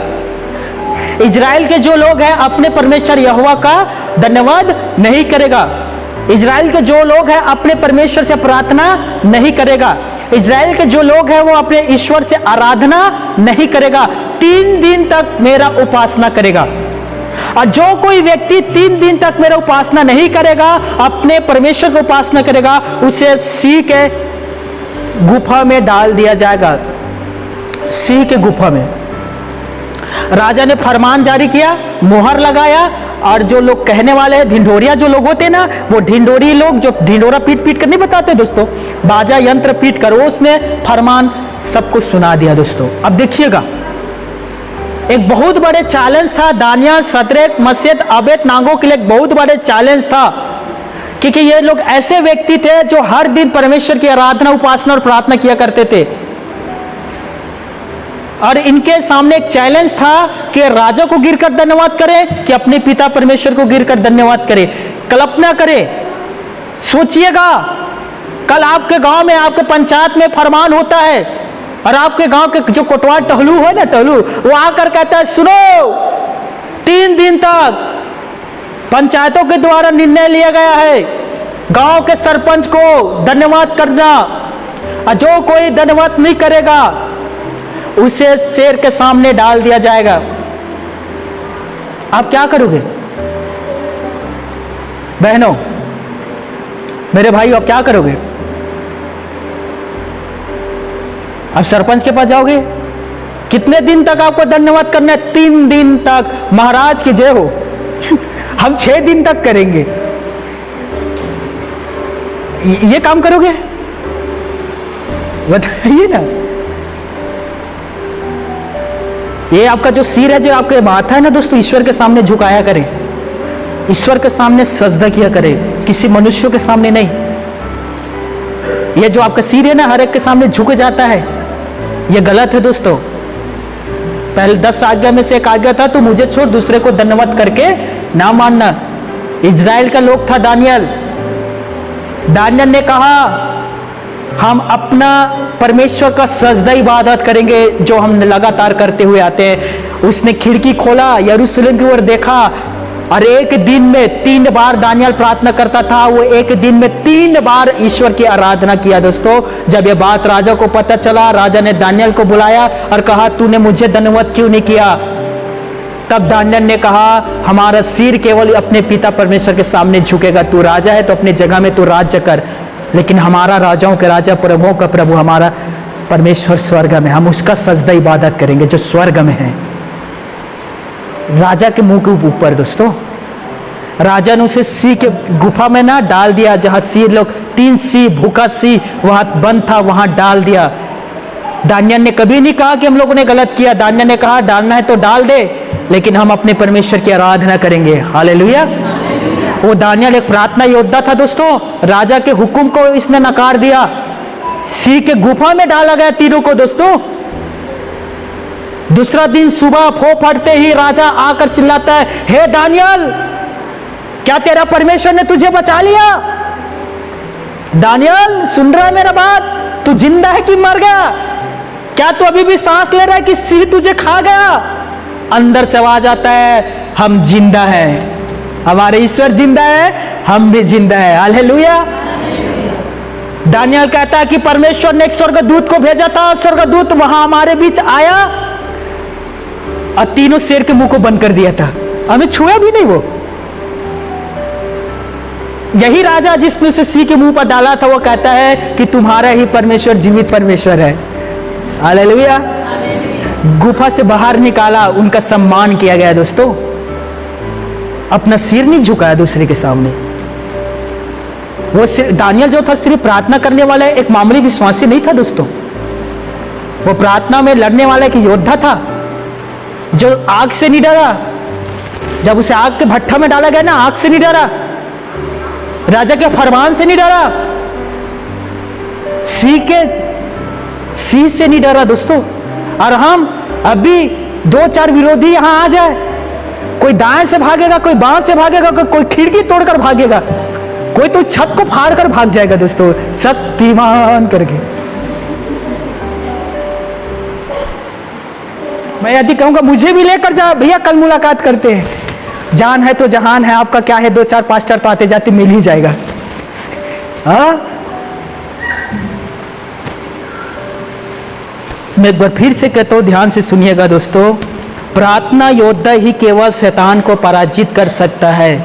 [SPEAKER 1] इजराइल के जो लोग हैं अपने परमेश्वर यहोवा का धन्यवाद नहीं करेगा। इजराइल के जो लोग हैं अपने परमेश्वर से प्रार्थना नहीं करेगा। इजराइल के जो लोग हैं वो अपने ईश्वर से आराधना नहीं करेगा। 3 दिन तक मेरा उपासना करेगा। और जो कोई व्यक्ति 3 दिन तक मेरा उपासना नहीं करेगा, अपने परमेश्वर की उपासना करेगा, उसे सिंह के गुफा में डाल दिया जाएगा। सिंह के गुफा में। राजा ने फरमान जारी किया, मोहर लगाया, और जो लोग कहने वाले हैं, ढिंढोरिया जो लोग होते हैं ना, वो ढिंडोरी लोग जो ढिंडोरा पीट पीट कर नहीं बताते दोस्तों, बाजा यंत्र पीट कर उसने फरमान सबको सुना दिया दोस्तों। अब देखिएगा, एक बहुत बड़े चैलेंज था दानियल, शद्रक, मेशक, अबेदनगो के लिए एक बहुत बड़े चैलेंज था, क्योंकि ये लोग ऐसे व्यक्ति थे जो हर दिन परमेश्वर की आराधना, उपासना और प्रार्थना किया करते थे। और इनके सामने एक चैलेंज था कि राजा को गिरकर धन्यवाद करें कि अपने पिता परमेश्वर को गिरकर धन्यवाद करें। कल्पना करें, सोचिएगा, कल आपके गांव में, आपके पंचायत में फरमान होता है और आपके गांव के जो कोटवा टहलू है ना, टहलू, वो आकर कहता है, सुनो 3 दिन तक पंचायतों के द्वारा निर्णय लिया गया है गांव के सरपंच को धन्यवाद करना, और जो कोई धन्यवाद नहीं करेगा उसे शेर के सामने डाल दिया जाएगा। आप क्या करोगे बहनों, मेरे भाई, आप क्या करोगे? अब सरपंच के पास जाओगे? कितने दिन तक आपको धन्यवाद करना है? 3 दिन तक। महाराज की जय हो। हम 6 दिन तक करेंगे। ये काम करोगे? बताइए ना। ये आपका जो सिर है, जो आपके माथा है ना दोस्तों, ईश्वर के सामने झुकाया करें, ईश्वर के सामने सजदा किया करें, किसी मनुष्य के सामने नहीं। ये जो आपका सिर है ना, हर एक के सामने झुक जाता है, ये गलत है दोस्तों। पहले 10 आज्ञा में से एक आज्ञा था, तो मुझे छोड़ दूसरे को धन्यवाद करके ना मानना। इजराइल का लोग था दानियल। दानियल ने कहा, हम अपना परमेश्वर का सजदा इबादत करेंगे जो हम लगातार करते हुए आते हैं। उसने खिड़की खोला, यरूशलेम की ओर देखा, और एक दिन में 3 बार दानियल प्रार्थना करता था। वो एक दिन में 3 बार ईश्वर की आराधना किया दोस्तों। जब ये बात राजा को पता चला, राजा ने दानियल को बुलाया और कहा, तूने मुझे धन्यवाद क्यों नहीं किया? तब दानियल ने कहा, हमारा सिर केवल अपने पिता परमेश्वर के सामने झुकेगा। तू राजा है तो अपने जगह में तू राज्य कर, लेकिन हमारा राजाओं के राजा, प्रभुओं का प्रभु, हमारा परमेश्वर स्वर्ग में, हम उसका सजदा इबादत करेंगे जो स्वर्ग में है। राजा के मुंह के ऊपर दोस्तों। राजा ने उसे सी के गुफा में ना डाल दिया, जहां सी लोग 3 सी भूखा सी वहां बंद था, वहां डाल दिया। दानियल ने कभी नहीं कहा कि हम लोगों ने गलत किया। दानियल ने कहा डालना है तो डाल दे, लेकिन हम अपने परमेश्वर की आराधना करेंगे। हालेलुया। वो दानियल एक प्रार्थना योद्धा था दोस्तों। राजा के हुक्म को इसने नकार दिया, सी के गुफा में डाला गया तीनों को दोस्तों। दूसरा दिन सुबह फो फटते ही राजा आकर चिल्लाता है, हे दानियल, क्या तेरा परमेश्वर ने तुझे बचा लिया? दानियल, सुन रहा है मेरा बात? तू जिंदा है कि मर गया? क्या तू अभी भी सांस ले रहा है कि सिंह तुझे खा गया? अंदर से आवाज आता है, हम जिंदा हैं, हमारे ईश्वर जिंदा है, हम भी जिंदा है। हालेलुया। दानियल कहता है कि परमेश्वर ने एक स्वर्गदूत को भेजा था, और स्वर्गदूत वहां हमारे बीच आया और तीनों शेर के मुंह को बंद कर दिया था, हमें छुआ भी नहीं। वो यही राजा जिसने उसे सी के मुंह पर डाला था, वो कहता है कि तुम्हारा ही परमेश्वर जीवित परमेश्वर है। हालेलुया। गुफा से बाहर निकाला, उनका सम्मान किया गया दोस्तों। अपना सिर नहीं झुकाया दूसरे के सामने। वो दानियल जो था सिर्फ प्रार्थना करने वाला एक मामूली विश्वासी नहीं था दोस्तों। वो प्रार्थना में लड़ने वाला एक योद्धा था, जो आग से नहीं डरा। जब उसे आग के भट्ठा में डाला गया ना, आग से नहीं डरा, राजा के फरमान से नहीं डरा, सी से नहीं डरा दोस्तों। और हम अभी 2-4 विरोधी यहां आ जाए, कोई दाएं से भागेगा, कोई बाएं से भागेगा, कोई खिड़की तोड़कर भागेगा, कोई तो छत को फाड़ कर भाग जाएगा दोस्तों, शक्तिमान करके। मैं यदि कहूंगा मुझे भी लेकर जा भैया, कल मुलाकात करते हैं। जान है तो जहान है, आपका क्या है, 2-4 पास्टर तो आते जाते मिल ही जाएगा। हाँ, मैं एक बार फिर से कहता हूं, ध्यान से सुनिएगा दोस्तों। प्रार्थना योद्धा ही केवल शैतान को पराजित कर सकता है।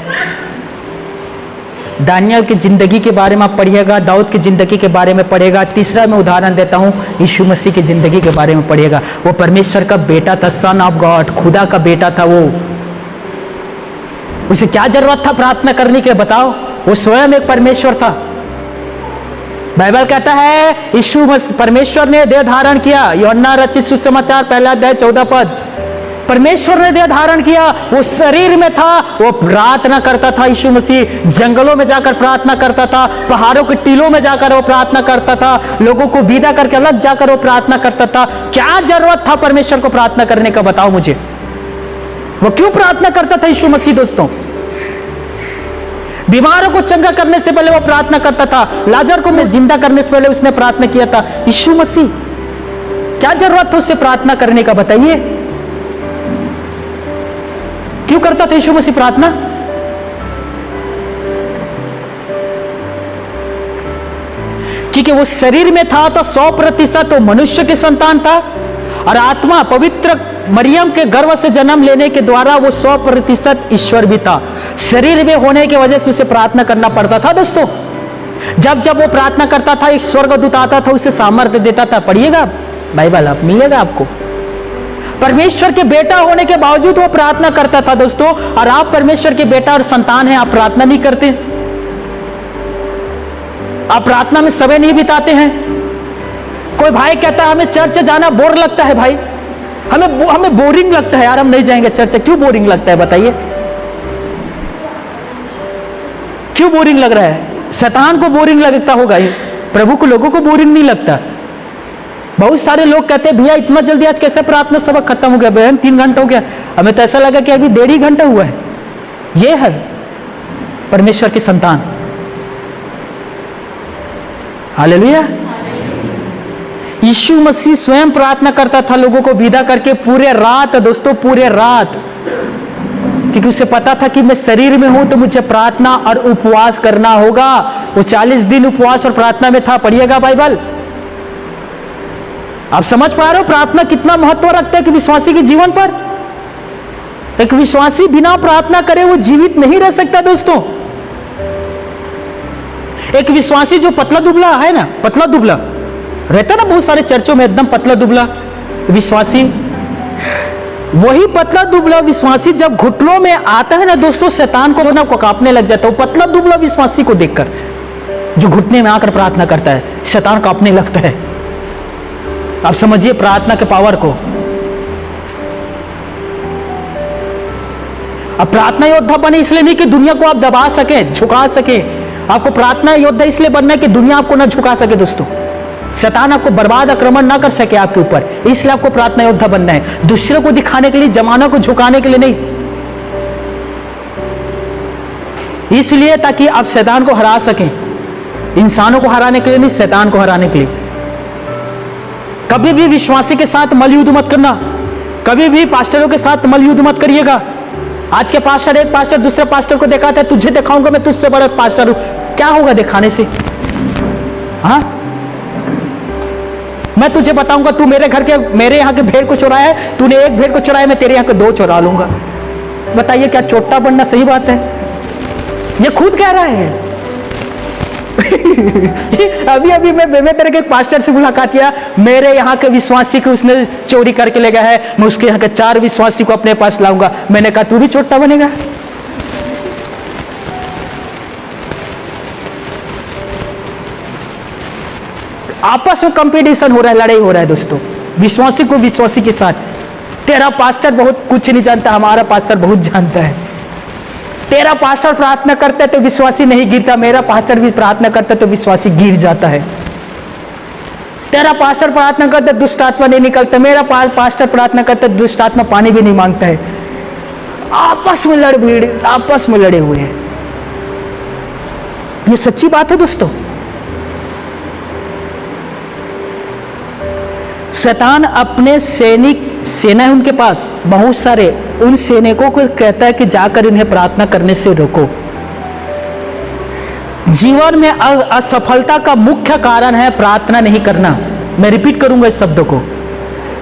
[SPEAKER 1] दानियल की जिंदगी के बारे में आप पढ़िएगा, दाऊद की जिंदगी के बारे में पढ़िएगा। तीसरा मैं उदाहरण देता हूं, यीशु मसीह की जिंदगी के बारे में पढ़िएगा। वो परमेश्वर का बेटा था, सन ऑफ गॉड, खुदा का बेटा था। वो उसे क्या जरूरत था प्रार्थना करने के, बताओ? वो स्वयं एक परमेश्वर था। बाइबल कहता है यीशु परमेश्वर ने देह धारण किया। यूहन्ना रचित सुसमाचार 1 अध्याय 14 पद। परमेश्वर ने देह धारण किया, वो शरीर में था, वो प्रार्थना करता था। यीशु मसीह जंगलों में जाकर प्रार्थना करता था, पहाड़ों के टीलों में जाकर वो प्रार्थना करता था, लोगों को विदा करके अलग जाकर वो प्रार्थना करता था। क्या जरूरत था परमेश्वर को प्रार्थना करने का, बताओ मुझे? वो क्यों प्रार्थना करता था यीशु मसीह दोस्तों? बीमारों को चंगा करने से पहले वो प्रार्थना करता था, लाजर को जिंदा करने से पहले उसने प्रार्थना किया था। यीशु मसीह क्या जरूरत था उससे प्रार्थना करने का, बताइए? क्यों करता था यीशु मसीह प्रार्थना? क्योंकि वो शरीर में था तो 100% वो मनुष्य के संतान था, और आत्मा पवित्र मरियम के गर्भ से जन्म लेने के द्वारा वो 100% ईश्वर भी था। शरीर में होने की वजह से उसे प्रार्थना करना पड़ता था दोस्तों। जब जब वो प्रार्थना करता था, एक स्वर्गदूत आता था, उसे सामर्थ्य देता था। पढ़िएगा बाइबल, आप मिलेगा आपको। परमेश्वर के बेटा होने के बावजूद वो प्रार्थना करता था दोस्तों। और आप परमेश्वर के बेटा और संतान हैं, आप प्रार्थना नहीं करते, आप प्रार्थना में समय नहीं बिताते हैं। कोई भाई कहता है हमें चर्च जाना बोर लगता है, भाई हमें बोरिंग लगता है यार, हम नहीं जाएंगे चर्च। क्यों बोरिंग लगता है बताइए? क्यों बोरिंग लग रहा है? शैतान को बोरिंग लगता होगा, ये प्रभु को, लोगों को बोरिंग नहीं लगता। बहुत सारे लोग कहते हैं भैया इतना जल्दी आज कैसे प्रार्थना सबक खत्म हो गया? बहन 3 घंटा हो गया, हमें तो ऐसा लगा कि अभी 1.5 घंटा हुआ है। ये है परमेश्वर की संतान। हालेलुया। यीशु मसीह स्वयं प्रार्थना करता था, लोगों को विदा करके पूरे रात दोस्तों, पूरे रात, क्योंकि उसे पता था कि मैं शरीर में हूं तो मुझे प्रार्थना और उपवास करना होगा। वो 40 दिन उपवास और प्रार्थना में था। पढ़िएगा बाइबल। आप समझ पा रहे हो प्रार्थना कितना महत्व रखता है कि विश्वासी के जीवन पर? एक विश्वासी बिना प्रार्थना करे वो जीवित नहीं रह सकता दोस्तों। एक विश्वासी जो पतला दुबला है ना, पतला दुबला रहता ना बहुत सारे चर्चों में, एकदम पतला दुबला विश्वासी, वही पतला दुबला विश्वासी जब घुटनों में आता है ना दोस्तों, शैतान को ना कांपने लग जाता है। वो पतला दुबला विश्वासी को देखकर जो घुटने में आकर प्रार्थना करता है, शैतान कांपने लगता है। आप समझिए प्रार्थना के पावर को। अब प्रार्थना योद्धा बने इसलिए नहीं कि दुनिया को आप दबा सके, झुका सके। आपको प्रार्थना योद्धा इसलिए बनना है कि दुनिया आपको ना झुका सके दोस्तों, शैतान आपको बर्बाद आक्रमण ना कर सके आपके ऊपर, इसलिए आपको प्रार्थना योद्धा बनना है। दूसरों को दिखाने के लिए, जमाना को झुकाने के लिए नहीं, इसलिए ताकि आप शैतान को हरा सकें। इंसानों को हराने के लिए नहीं, शैतान को हराने के लिए। कभी भी विश्वासी के साथ मलयुद्ध मत करना, कभी भी पास्टरों के साथ मलयुद्ध मत करिएगा। आज के पास्टर, एक पास्टर दूसरे पास्टर को दिखाता है, तुझे दिखाऊंगा मैं तुझसे बड़ा पास्टर हूं। क्या होगा दिखाने से? हाँ, मैं तुझे बताऊंगा, तू मेरे यहाँ के भेड़ को चुराया है, तूने एक भेड़ को चुराया, मैं तेरे यहाँ के 2 चुरा लूंगा। बताइए क्या चोटा बनना सही बात है? ये खुद कह रहा है। अभी मैं तेरे के एक पास्टर से मुलाकात किया, मेरे यहाँ के विश्वासी को उसने चोरी करके ले गया है, मैं उसके यहाँ के 4 विश्वासी को अपने पास लाऊंगा। मैंने कहा तू भी चोटा बनेगा? आपस में कंपटीशन हो रहा है, लड़ाई हो रहा है दोस्तों, विश्वासी को विश्वासी के साथ। तेरा पास्टर बहुत कुछ नहीं जानता, हमारा पास्टर बहुत जानता है। तेरा पास्टर प्रार्थना करता है तो विश्वासी नहीं गिरता, मेरा पास्टर भी प्रार्थना करता है तो विश्वासी गिर जाता है। तेरा पास्टर प्रार्थना करता है दुष्ट आत्मा नहीं निकलता, मेरा पास्टर प्रार्थना करता है दुष्ट आत्मा पानी भी नहीं मांगता है। आपस में आपस में लड़े हुए हैं। ये सच्ची बात है दोस्तों। शैतान अपने सेना है उनके पास बहुत सारे, उन सैनिकों को कहता है कि जाकर इन्हें प्रार्थना करने से रोको। जीवन में असफलता का मुख्य कारण है प्रार्थना नहीं करना। मैं रिपीट करूंगा इस शब्दों को,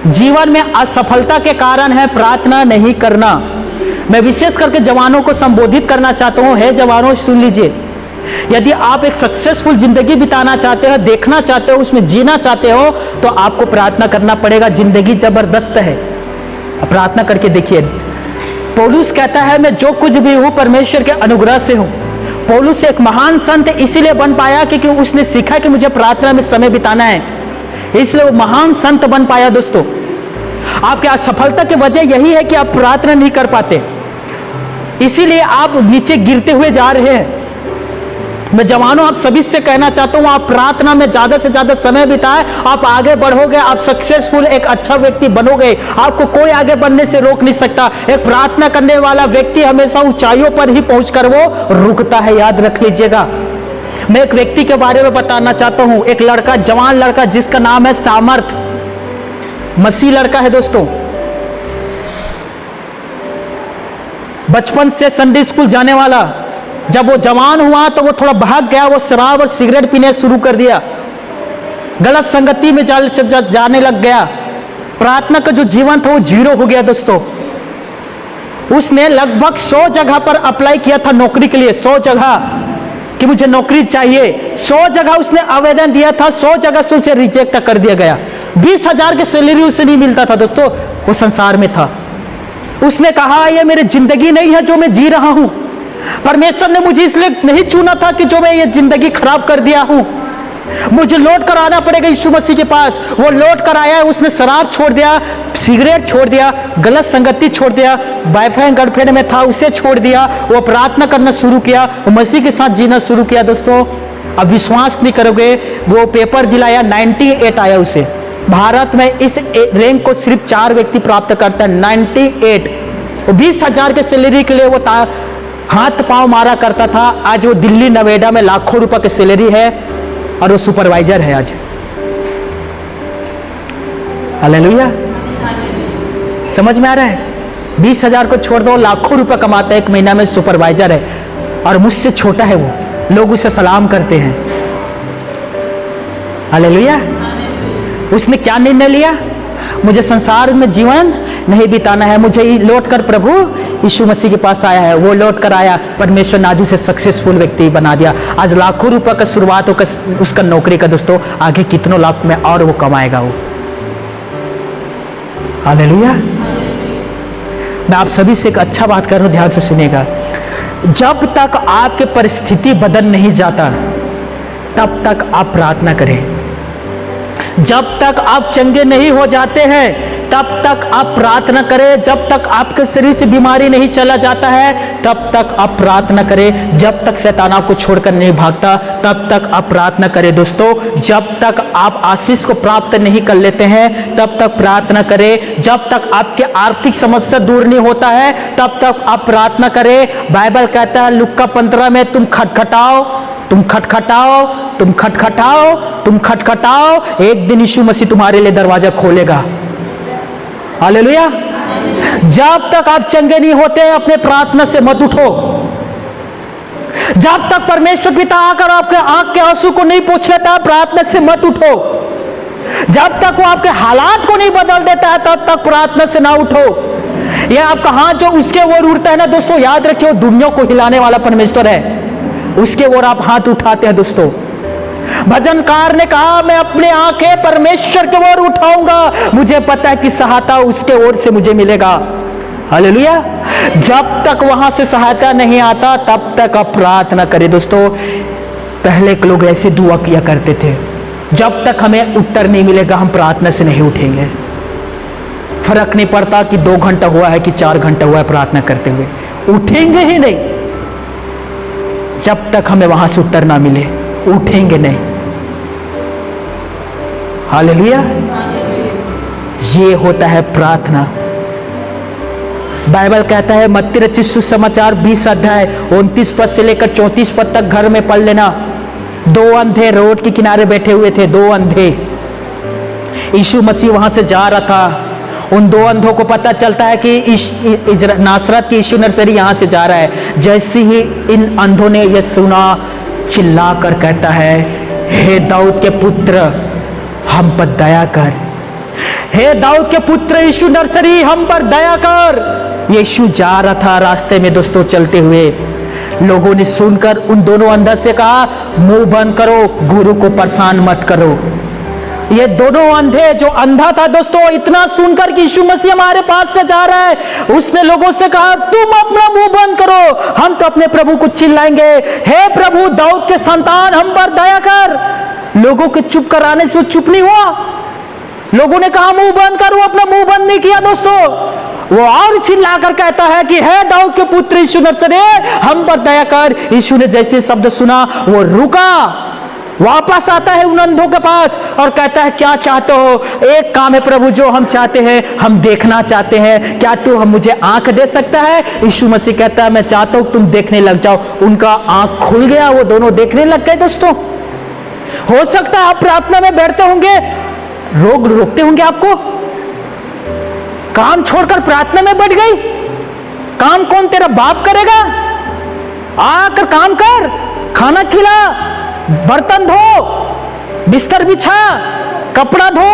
[SPEAKER 1] जीवन में असफलता के कारण है प्रार्थना नहीं करना। मैं विशेष करके जवानों को संबोधित करना चाहता हूं। हे जवानों, सुन लीजिए, यदि आप एक सक्सेसफुल जिंदगी बिताना चाहते हो, देखना चाहते हो, उसमें जीना चाहते हो, तो आपको प्रार्थना करना पड़ेगा। जिंदगी जबरदस्त है, प्रार्थना करके देखिए। पौलुस कहता है मैं जो कुछ भी हूं परमेश्वर के अनुग्रह से हूं। पौलुस एक महान संत इसीलिए बन पाया क्योंकि उसने सीखा कि मुझे प्रार्थना में समय बिताना है, इसलिए वो महान संत बन पाया। दोस्तों, आपकी असफलता की वजह यही है कि आप प्रार्थना नहीं कर पाते, इसीलिए आप नीचे गिरते हुए जा रहे हैं। मैं जवानों आप सभी से कहना चाहता हूं, आप प्रार्थना में ज्यादा से ज्यादा समय बिताएं, आप आगे बढ़ोगे, आप सक्सेसफुल एक अच्छा व्यक्ति बनोगे। आपको कोई आगे बढ़ने से रोक नहीं सकता। एक प्रार्थना करने वाला व्यक्ति हमेशा ऊंचाइयों पर ही पहुंचकर वो रुकता है, याद रख लीजिएगा। मैं एक व्यक्ति के बारे में बताना चाहता हूं, एक लड़का, जवान लड़का जिसका नाम है सामर्थ, मसीह लड़का है दोस्तों। बचपन से संडे स्कूल जाने वाला, जब वो जवान हुआ तो वो थोड़ा भाग गया, वो शराब और सिगरेट पीने शुरू कर दिया, गलत संगति में जाने लग गया। प्रार्थना का जो जीवन था वो 0 हो गया दोस्तों। उसने लगभग 100 जगह पर अप्लाई किया था नौकरी के लिए, 100 जगह कि मुझे नौकरी चाहिए। 100 जगह उसने आवेदन दिया था, 100 जगह से उसे रिजेक्ट कर दिया गया। 20,000 की सैलरी उसे नहीं मिलता था दोस्तों, वो संसार में था। उसने कहा ये मेरी जिंदगी नहीं है जो मैं जी रहा हूं, परमेश्वर ने मुझे इसलिए नहीं चुना था कि जो मैं ये जिंदगी खराब कर दिया हूं, मुझे लौट कर आना पड़ेगा यीशु मसीह के पास। वो लौट कर आया, उसने शराब छोड़ दिया, सिगरेट छोड़ दिया, गलत संगति छोड़ दिया, बॉयफ्रेंड गर्लफ्रेंड में था उसे छोड़ दिया, वो प्रार्थना करना शुरू किया, वो मसीह के साथ जीना शुरू किया। दोस्तों, अब विश्वास नहीं करोगे, वो पेपर दिलाया, 98 आया उसे। भारत में इस रैंक को सिर्फ 4 व्यक्ति प्राप्त करता है, 98। 20,000 के सैलरी के लिए वो हाथ पांव मारा करता था। आज वो दिल्ली नोएडा में लाखों रुपए की सैलरी है और वो सुपरवाइजर है आज। हालेलुया, समझ में आ रहा है? 20,000 को छोड़ दो, लाखों रुपए कमाता है, 1 महीना में सुपरवाइजर है और मुझसे छोटा है वो, लोग उसे सलाम करते हैं। हालेलुया। उसने क्या निर्णय लिया? मुझे संसार में जीवन नहीं बिताना है, मुझे लौटकर प्रभु यीशु मसीह के पास आया है। वो लौट कर आया, परमेश्वर ने आज उसे सक्सेसफुल व्यक्ति बना दिया। आज लाखों रुपए का शुरुआत होकर उसका नौकरी का दोस्तों, आगे कितनों लाख में और वो कमाएगा वो। हालेलुया। मैं आप सभी से एक अच्छा बात कर रहा हूं, ध्यान से सुनिएगा। जब तक आपके परिस्थिति बदल नहीं जाता तब तक आप प्रार्थना करें। जब तक आप चंगे नहीं हो जाते हैं तब तक आप प्रार्थना करें। जब तक आपके शरीर से बीमारी नहीं चला जाता है तब तक आप प्रार्थना करें। जब तक शैतान आपको छोड़कर नहीं भागता तब तक आप प्रार्थना करें। दोस्तों, जब तक आप आशीष को प्राप्त नहीं कर लेते हैं तब तक प्रार्थना करें। जब तक आपके आर्थिक समस्या दूर नहीं होता है तब तक आप प्रार्थना करें। बाइबल कहता है लुक्का 15 में, तुम खटखटाओ, तुम खटखटाओ, तुम खटखटाओ, तुम खटखटाओ, एक दिन यीशु मसीह तुम्हारे लिए दरवाजा खोलेगा। हालेलुया। जब तक आप चंगे नहीं होते अपने प्रार्थना से मत उठो। जब तक परमेश्वर पिता आकर आपके आंख के आंसू को नहीं पोंछ लेता प्रार्थना से मत उठो। जब तक वो आपके हालात को नहीं बदल देता है तब तक प्रार्थना से ना उठो। ये आपका हाथ जो उसके ओर उड़ता है ना दोस्तों, याद रखिए वो दुनिया को हिलाने वाला परमेश्वर है, उसके ओर आप हाथ उठाते हैं। दोस्तों, भजनकार ने कहा मैं अपने आंखें परमेश्वर की ओर उठाऊंगा, मुझे पता है कि सहायता उसके ओर से मुझे मिलेगा। हालेलुया। जब तक वहां से सहायता नहीं आता तब तक आप प्रार्थना करें। दोस्तों, पहले के लोग ऐसे दुआ किया करते थे, जब तक हमें उत्तर नहीं मिलेगा हम प्रार्थना से नहीं उठेंगे। फर्क नहीं पड़ता कि 2 घंटा हुआ है कि 4 घंटा हुआ है प्रार्थना करते हुए, उठेंगे ही नहीं। जब तक हमें वहां से उत्तर ना मिले उठेंगे नहीं। हालेलुया। ये होता है प्रार्थना। बाइबल कहता है मत्ती रचित सुसमाचार 20 अध्याय 29 पद से लेकर 34 पद तक घर में पढ़ लेना। 2 अंधे रोड के किनारे बैठे हुए थे, 2 अंधे। यीशु मसीह वहां से जा रहा था। उन 2 अंधों को पता चलता है कि नासरत की यीशु नर्सरी यहां से जा रहा है। जैसे ही इन अंधों ने यह सुना, चिल्लाकर कहता है हे दाऊद के पुत्र हम पर दया कर, हे दाऊद के पुत्र यीशु नर्सरी हम पर दया कर। यीशु जा रहा था रास्ते में दोस्तों, चलते हुए लोगों ने सुनकर उन दोनों अंधों से कहा मुंह बंद करो, गुरु को परेशान मत करो। ये दोनों अंधे, जो अंधा था दोस्तों, इतना सुनकर कि यीशु मसीह हमारे पास से जा रहा है, उसने लोगों से कहा तुम अपना मुंह बंद करो, हम तो अपने प्रभु को चिल्लाएंगे हे प्रभु दाऊद के संतान हम पर दया कर। लोगों के चुप कराने से वो चुप नहीं हुआ। लोगों ने कहा मुंह बंद करो, अपना मुंह बंद नहीं किया। दोस्तों, वो और चिल्लाकर कहता है कि हे दाऊद के पुत्र यीशु नसरी हम पर दया कर। यीशु ने जैसे शब्द सुना वो रुका, वापस आता है उन अंधों के पास और कहता है क्या चाहते हो? एक काम है प्रभु जो हम चाहते हैं, हम देखना चाहते हैं, क्या तू हम मुझे आंख दे सकता है? यीशु मसीह कहता है मैं चाहता हूं तुम देखने लग जाओ। उनका आंख खुल गया, वो दोनों देखने लग गए। दोस्तों, हो सकता है आप प्रार्थना में बैठते होंगे, रोग रोकते होंगे आपको, काम छोड़कर प्रार्थना में बैठ गई। काम कौन तेरा बाप करेगा? आकर काम कर, खाना खिला, बर्तन धो, बिस्तर बिछा, कपड़ा धो,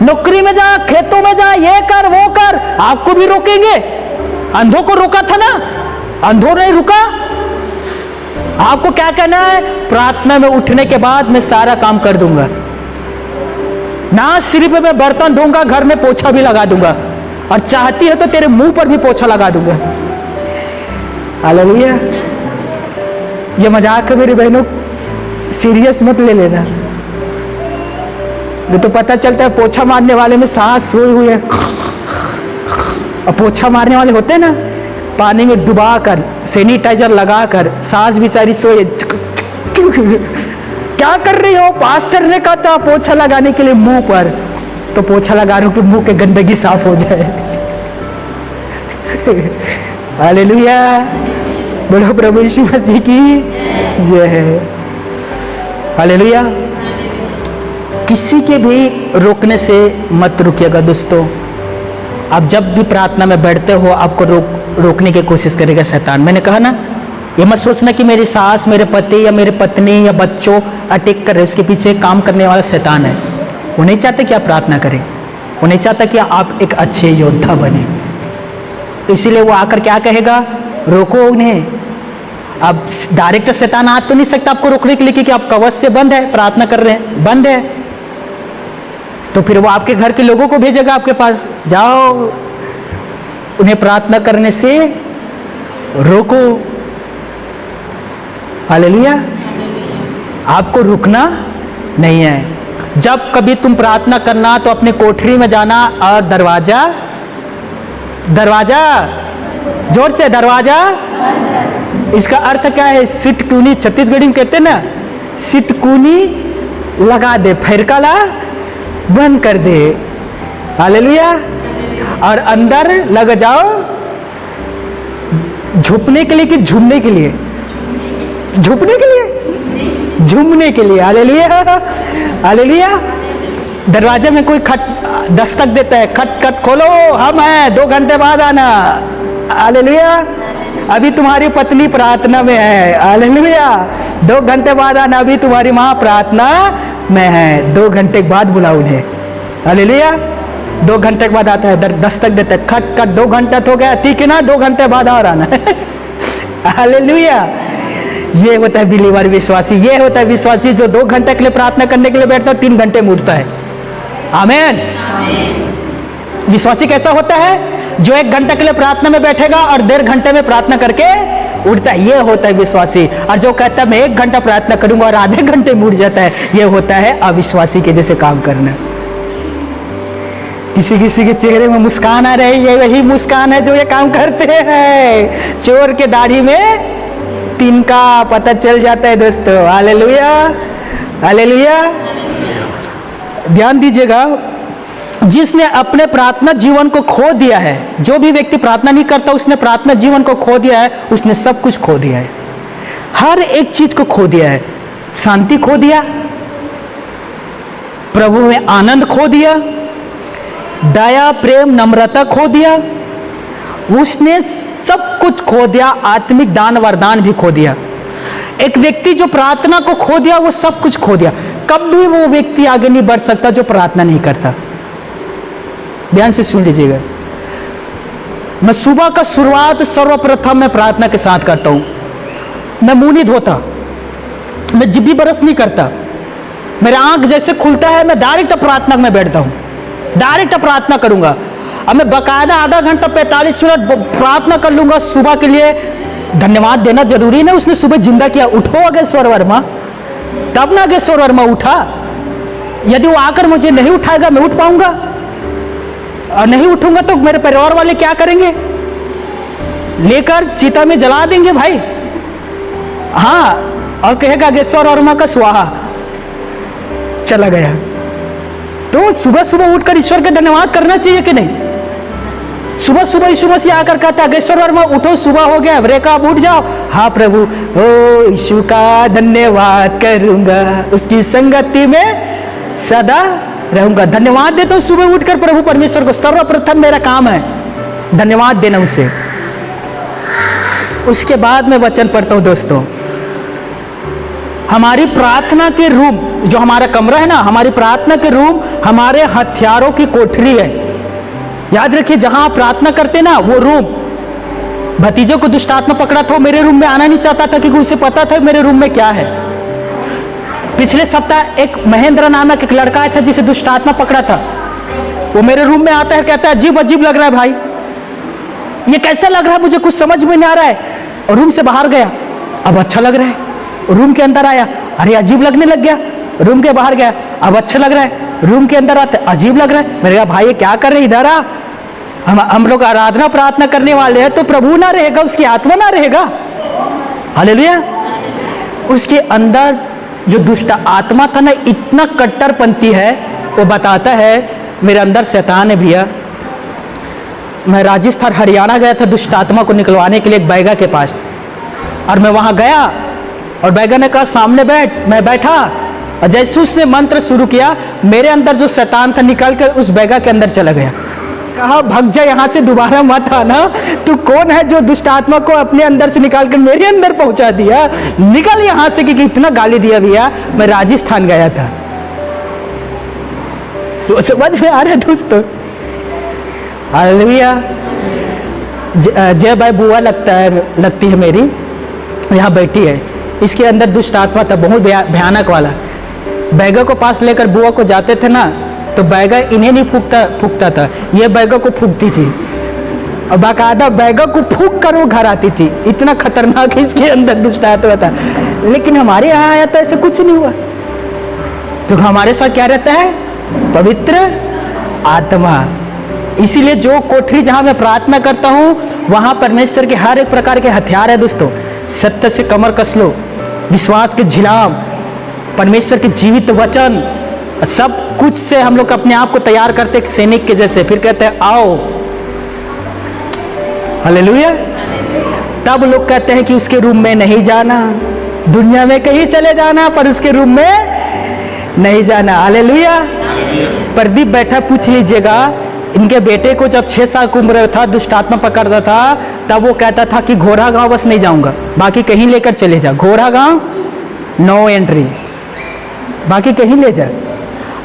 [SPEAKER 1] नौकरी में जा, खेतों में जा, ये कर वो कर। आपको भी रोकेंगे। अंधों को रोका था ना, अंधों ने रुका। आपको क्या कहना है? प्रार्थना में उठने के बाद मैं सारा काम कर दूंगा, ना सिर्फ मैं बर्तन धोऊंगा, घर में पोछा भी लगा दूंगा, और चाहती है तो तेरे मुंह पर भी पोछा लगा दूंगा। हालेलुया। ये मजाक है मेरी बहनों, सीरियस मत ले लेना। ये तो पता चलता है पोछा मारने वाले में सांस सोई हुई है, और पोछा मारने वाले होते हैं ना पानी में डुबा कर, सैनिटाइजर लगा कर, सांस बेचारी सोए। क्या कर रही हो? पास्टर ने कहा था पोछा लगाने के लिए मुंह पर, तो पोछा लगा रहा हूं कि मुंह के गंदगी साफ हो जाए। हालेलुया। बोलो प्रभु यीशु मसीह की जय है। हालेलुया। किसी के भी रोकने से मत रुकिएगा दोस्तों। आप जब भी प्रार्थना में बैठते हो आपको रोकने की कोशिश करेगा शैतान। मैंने कहा ना, ये मत सोचना कि मेरी सास, मेरे पति या मेरे पत्नी या बच्चों अटैक कर रहे, उसके पीछे काम करने वाला शैतान है। वो नहीं चाहता कि आप प्रार्थना करें, वो नहीं चाहता कि आप एक अच्छे योद्धा बने। इसीलिए वो आकर क्या कहेगा? रोको उन्हें। अब डायरेक्ट शैतान आ तो नहीं सकता आपको रोकने के लिए, क्योंकि आप कवच से बंद है, प्रार्थना कर रहे हैं, बंद है। तो फिर वो आपके घर के लोगों को भेजेगा आपके पास, जाओ उन्हें प्रार्थना करने से रोको। हालेलुया। आपको रुकना नहीं है। जब कभी तुम प्रार्थना करना तो अपने कोठरी में जाना और दरवाजा जोर से दरवाजा। इसका अर्थ क्या है? सिटकूनी, छत्तीसगढ़ी में कहते हैं ना, सिटकूनी लगा दे, फैरकाला बंद कर दे। हालेलुया। और अंदर लग जाओ, झुकने के लिए कि झूमने के लिए? झुकने के लिए, झूमने के लिए। Hallelujah, hallelujah. दरवाजे में कोई दस्तक देता है, खट खट खोलो, हम हैं, 2 घंटे बाद आना। हालेलुया। अभी तुम्हारी पत्नी प्रार्थना में है। हालेलुया। 2 घंटे बाद आना, अभी तुम्हारी माँ प्रार्थना में है, 2 घंटे के बाद बुलाओ उन्हें। हालेलुया। 2 घंटे के बाद आता है, दस्तक देता है, खट खट, 2 घंटा तो गया, ठीक है ना, 2 घंटे बाद और आना। हालेलुया। ये होता है बिलीवर, विश्वासी। ये होता है विश्वासी जो 2 घंटे के लिए प्रार्थना करने के लिए बैठता है, 3 घंटे में उठता है। आमीन। विश्वासी कैसा होता है? जो 1 घंटे के लिए प्रार्थना में बैठेगा और 1.5 घंटे में प्रार्थना करके उठता है। ये होता है विश्वासी। और जो कहता है मैं 1 घंटा प्रार्थना करूंगा और आधे घंटे में उठ जाता है, ये होता है अविश्वासी के जैसे काम करना। किसी किसी के चेहरे में मुस्कान आ रही है, वही मुस्कान है जो ये काम करते हैं। चोर के दाढ़ी में तिनका पता चल जाता है दोस्तों। Hallelujah, hallelujah. ध्यान दीजिएगा, जिसने अपने प्रार्थना जीवन को खो दिया है, जो भी व्यक्ति प्रार्थना नहीं करता उसने प्रार्थना जीवन को खो दिया है, उसने सब कुछ खो दिया है। हर एक चीज को खो दिया है। शांति खो दिया, प्रभु में आनंद खो दिया, दया प्रेम नम्रता खो दिया, उसने सब कुछ खो दिया। आत्मिक दान वरदान भी खो दिया। एक व्यक्ति जो प्रार्थना को खो दिया वो सब कुछ खो दिया। कभी वो व्यक्ति आगे नहीं बढ़ सकता जो प्रार्थना नहीं करता। ध्यान से सुन लीजिएगा, मैं सुबह का शुरुआत सर्वप्रथम मैं प्रार्थना के साथ करता हूं। मैं मुंह नहीं धोता, मैं जिब्बी बरस नहीं करता, मेरा आंख जैसे खुलता है मैं डायरेक्ट प्रार्थना में बैठता हूं, डायरेक्ट प्रार्थना करूंगा। अब मैं बकायदा आधा घंटा 45 मिनट प्रार्थना कर लूंगा सुबह के लिए। धन्यवाद देना जरूरी नहीं, उसने सुबह जिंदा किया। उठो अगेश्वर वर्मा, तब ना अगेश्वर वर्मा उठा। यदि वो आकर मुझे नहीं उठाएगा मैं उठ पाऊंगा? और नहीं उठूंगा तो मेरे परिवार वाले क्या करेंगे? लेकर चिता में जला देंगे भाई। हाँ, और कहेगा अगेश्वर वर्मा का स्वाहा, चला गया। तो सुबह सुबह उठकर ईश्वर का धन्यवाद करना चाहिए कि नहीं? सुबह सुबह यीशु मसीह आकर कहता है अगेश्वर वर्मा उठो, सुबह हो गया, ब्रेक आप उठ जाओ। हाँ प्रभु, ओ यीशु का धन्यवाद करूंगा, उसकी संगति में सदा रहूंगा। धन्यवाद देता हूं सुबह उठकर प्रभु परमेश्वर को। सर्वप्रथम मेरा काम है धन्यवाद देना उसे। उसके बाद मैं वचन पढ़ता हूं दोस्तों। हमारी प्रार्थना के रूम, जो हमारा कमरा है ना, हमारी प्रार्थना के रूम हमारे हथियारों की कोठरी है। याद रखिए, जहां आप प्रार्थना करते ना वो रूम। भतीजे को दुष्ट आत्मा पकड़ा था, वो मेरे रूम में आना नहीं चाहता था क्योंकि उसे पता था मेरे रूम में क्या है। पिछले सप्ताह एक महेंद्र नामक एक लड़का आया था जिसे दुष्ट आत्मा पकड़ा था। वो मेरे रूम में आता है, कहता है अजीब अजीब लग रहा है भाई, ये कैसा लग रहा है, मुझे कुछ समझ में नहीं आ रहा है। और रूम से बाहर गया, अब अच्छा लग रहा है। रूम के अंदर आया, अरे अजीब लगने लग गया। रूम के बाहर गया, अब अच्छा लग रहा है। रूम के अंदर आते, अजीब लग रहा है। मैंने कहा भाई ये क्या कर रहे, इधर आ। हम लोग आराधना प्रार्थना करने वाले हैं, तो प्रभु ना रहेगा, उसकी आत्मा ना रहेगा। हालेलुया। उसके अंदर जो दुष्ट आत्मा था ना, इतना कट्टरपंथी है, वो बताता है मेरे अंदर शैतान है भैया। मैं राजस्थान हरियाणा गया था दुष्ट आत्मा को निकलवाने के लिए एक बैगा के पास, और मैं वहां गया और बैगा ने कहा सामने बैठ। मैं बैठा और जैसे उसने मंत्र शुरू किया, मेरे अंदर जो शैतान था निकल कर उस बैगा के अंदर चला गया। कहा भग जा यहाँ से, दोबारा मत आना। तू कौन है जो दुष्ट आत्मा को अपने अंदर से निकाल कर मेरे अंदर पहुंचा दिया? निकल यहाँ से, क्योंकि इतना गाली दिया भैया। मैं राजस्थान गया था। समझ में आ रहा है दोस्तों? हालेलुया। जय भाई बुआ लगती है मेरी, यहाँ बैठी है। इसके अंदर दुष्ट आत्मा था, बहुत भयानक वाला। बैगा को पास लेकर बुआ को जाते थे ना, तो बैगा इन्हें नहीं फूकता था, ये बैगा को फूकती थी। और बाकायदा बैगों को फूंक कर वो घर आती थी। इतना खतरनाक इसके अंदर दुष्ट आत्मा था। लेकिन हमारे यहाँ आया तो ऐसा कुछ नहीं हुआ, क्योंकि हमारे साथ क्या रहता है? पवित्र आत्मा। इसीलिए जो कोठरी जहां मैं प्रार्थना करता हूं वहां परमेश्वर के हर एक प्रकार के हथियार है दोस्तों। सत्य से कमर कस लो, विश्वास के झिलाम, परमेश्वर के जीवित वचन, सब कुछ से हम लोग अपने आप को तैयार करते एक सैनिक के जैसे। फिर कहते हैं आओ, हालेलुया। तब लोग कहते हैं कि उसके रूम में नहीं जाना, दुनिया में कहीं चले जाना पर उसके रूम में नहीं जाना। हालेलुया। प्रदीप बैठा, पूछ लीजिएगा, इनके बेटे को जब 6 साल की उम्र था, दुष्ट आत्मा पकड़ता था, तब वो कहता था कि घोड़ा गांव बस नहीं जाऊंगा, बाकी कहीं लेकर चले जा। घोड़ा गांव नो एंट्री, बाकी कहीं ले जा।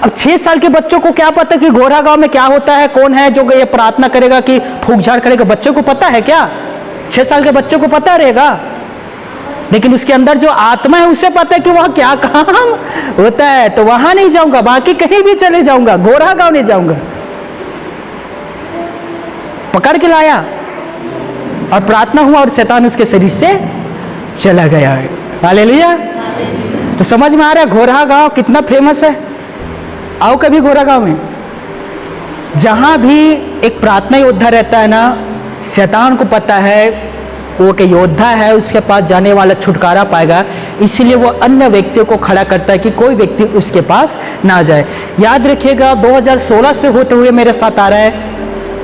[SPEAKER 1] अब 6 साल के बच्चों को क्या पता कि घोड़ा गांव में क्या होता है, कौन है जो ये प्रार्थना करेगा कि फूक झाड़ करेगा? बच्चों को पता है क्या? 6 साल के बच्चों को पता रहेगा? लेकिन उसके अंदर जो आत्मा है उसे पता है कि वहां क्या काम होता है। तो वहां नहीं जाऊंगा, बाकी कहीं भी चले जाऊंगा, घोड़ा गांव नहीं जाऊंगा। पकड़ के लाया और प्रार्थना हुआ और शैतान उसके शरीर से चला गया है। हालेलुया। तो समझ में आ रहा है घोड़ा गांव कितना फेमस है? आओ कभी घोड़ा गांव में। जहां भी एक प्रार्थना योद्धा रहता है ना, शैतान को पता है वो कि योद्धा है, उसके पास जाने वाला छुटकारा पाएगा। इसीलिए वो अन्य व्यक्तियों को खड़ा करता है कि कोई व्यक्ति उसके पास ना जाए। याद रखिएगा 2016 से होते हुए मेरे साथ आ रहा है,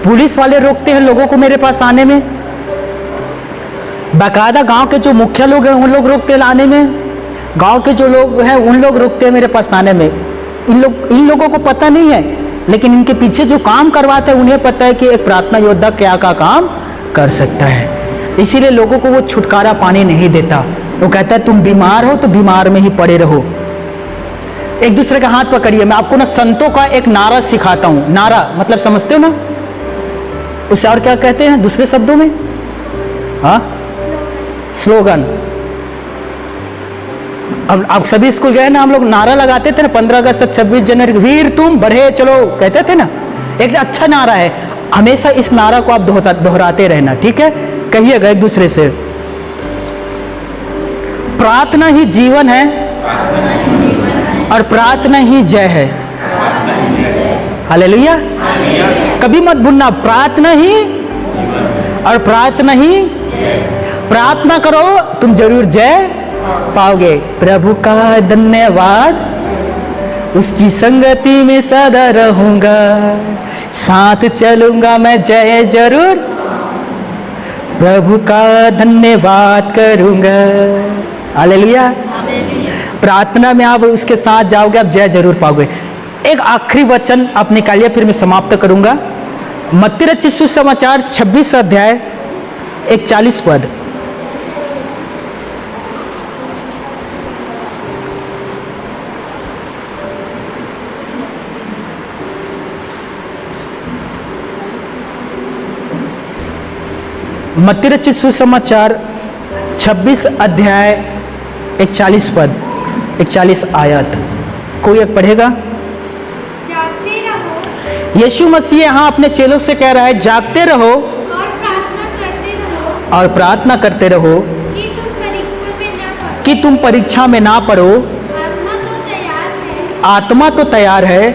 [SPEAKER 1] पुलिस वाले रोकते हैं लोगों को मेरे पास आने में, बाकायदा गांव के जो मुखिया लोग हैं उन लोग रोकते हैं आने में, गांव के जो लोग हैं उन लोग रोकते हैं मेरे पास आने में। इन लोगों को पता नहीं है, लेकिन इनके पीछे जो काम करवाते हैं उन्हें पता है कि एक प्रार्थना योद्धा क्या क्या काम कर सकता है। इसीलिए लोगों को वो छुटकारा पाने नहीं देता। वो कहता है तुम बीमार हो तो बीमार में ही पड़े रहो। एक दूसरे का हाथ पकड़िए। मैं आपको ना संतों का एक नारा सिखाता हूं। नारा मतलब समझते हो ना, उसे और क्या कहते हैं दूसरे शब्दों में? हाँ, स्लोगन। अब आप सभी स्कूल गए ना, हम लोग नारा लगाते थे ना 15 अगस्त 26 जनवरी, वीर तुम बढ़े चलो, कहते थे ना। एक अच्छा नारा है, हमेशा इस नारा को आप दोहराते रहना, ठीक है? कहिएगा एक दूसरे से, प्रार्थना ही जीवन है और प्रार्थना ही जय है। हालेलुया। कभी मत भूलना, प्रार्थना ही और प्रार्थना ही। प्रार्थना करो तुम जरूर जय पाओगे। प्रभु का धन्यवाद, उसकी संगति में सदा रहूंगा, साथ चलूंगा मैं जय जरूर, प्रभु का धन्यवाद करूंगा। हालेलुया। प्रार्थना में आप उसके साथ जाओगे, आप जय जरूर पाओगे। एक आखिरी वचन आप निकालिए, फिर मैं समाप्त करूंगा। मत्ती रचित सुसमाचार 26 अध्याय 41 पद। मत्ती रचित सुसमाचार 26 अध्याय 41 पद, 41 आयत। कोई एक पढ़ेगा? यीशु मसीह यहाँ अपने चेलों से कह रहा है, जागते रहो और प्रार्थना करते रहो कि तुम परीक्षा में ना पड़ो। आत्मा तो तैयार है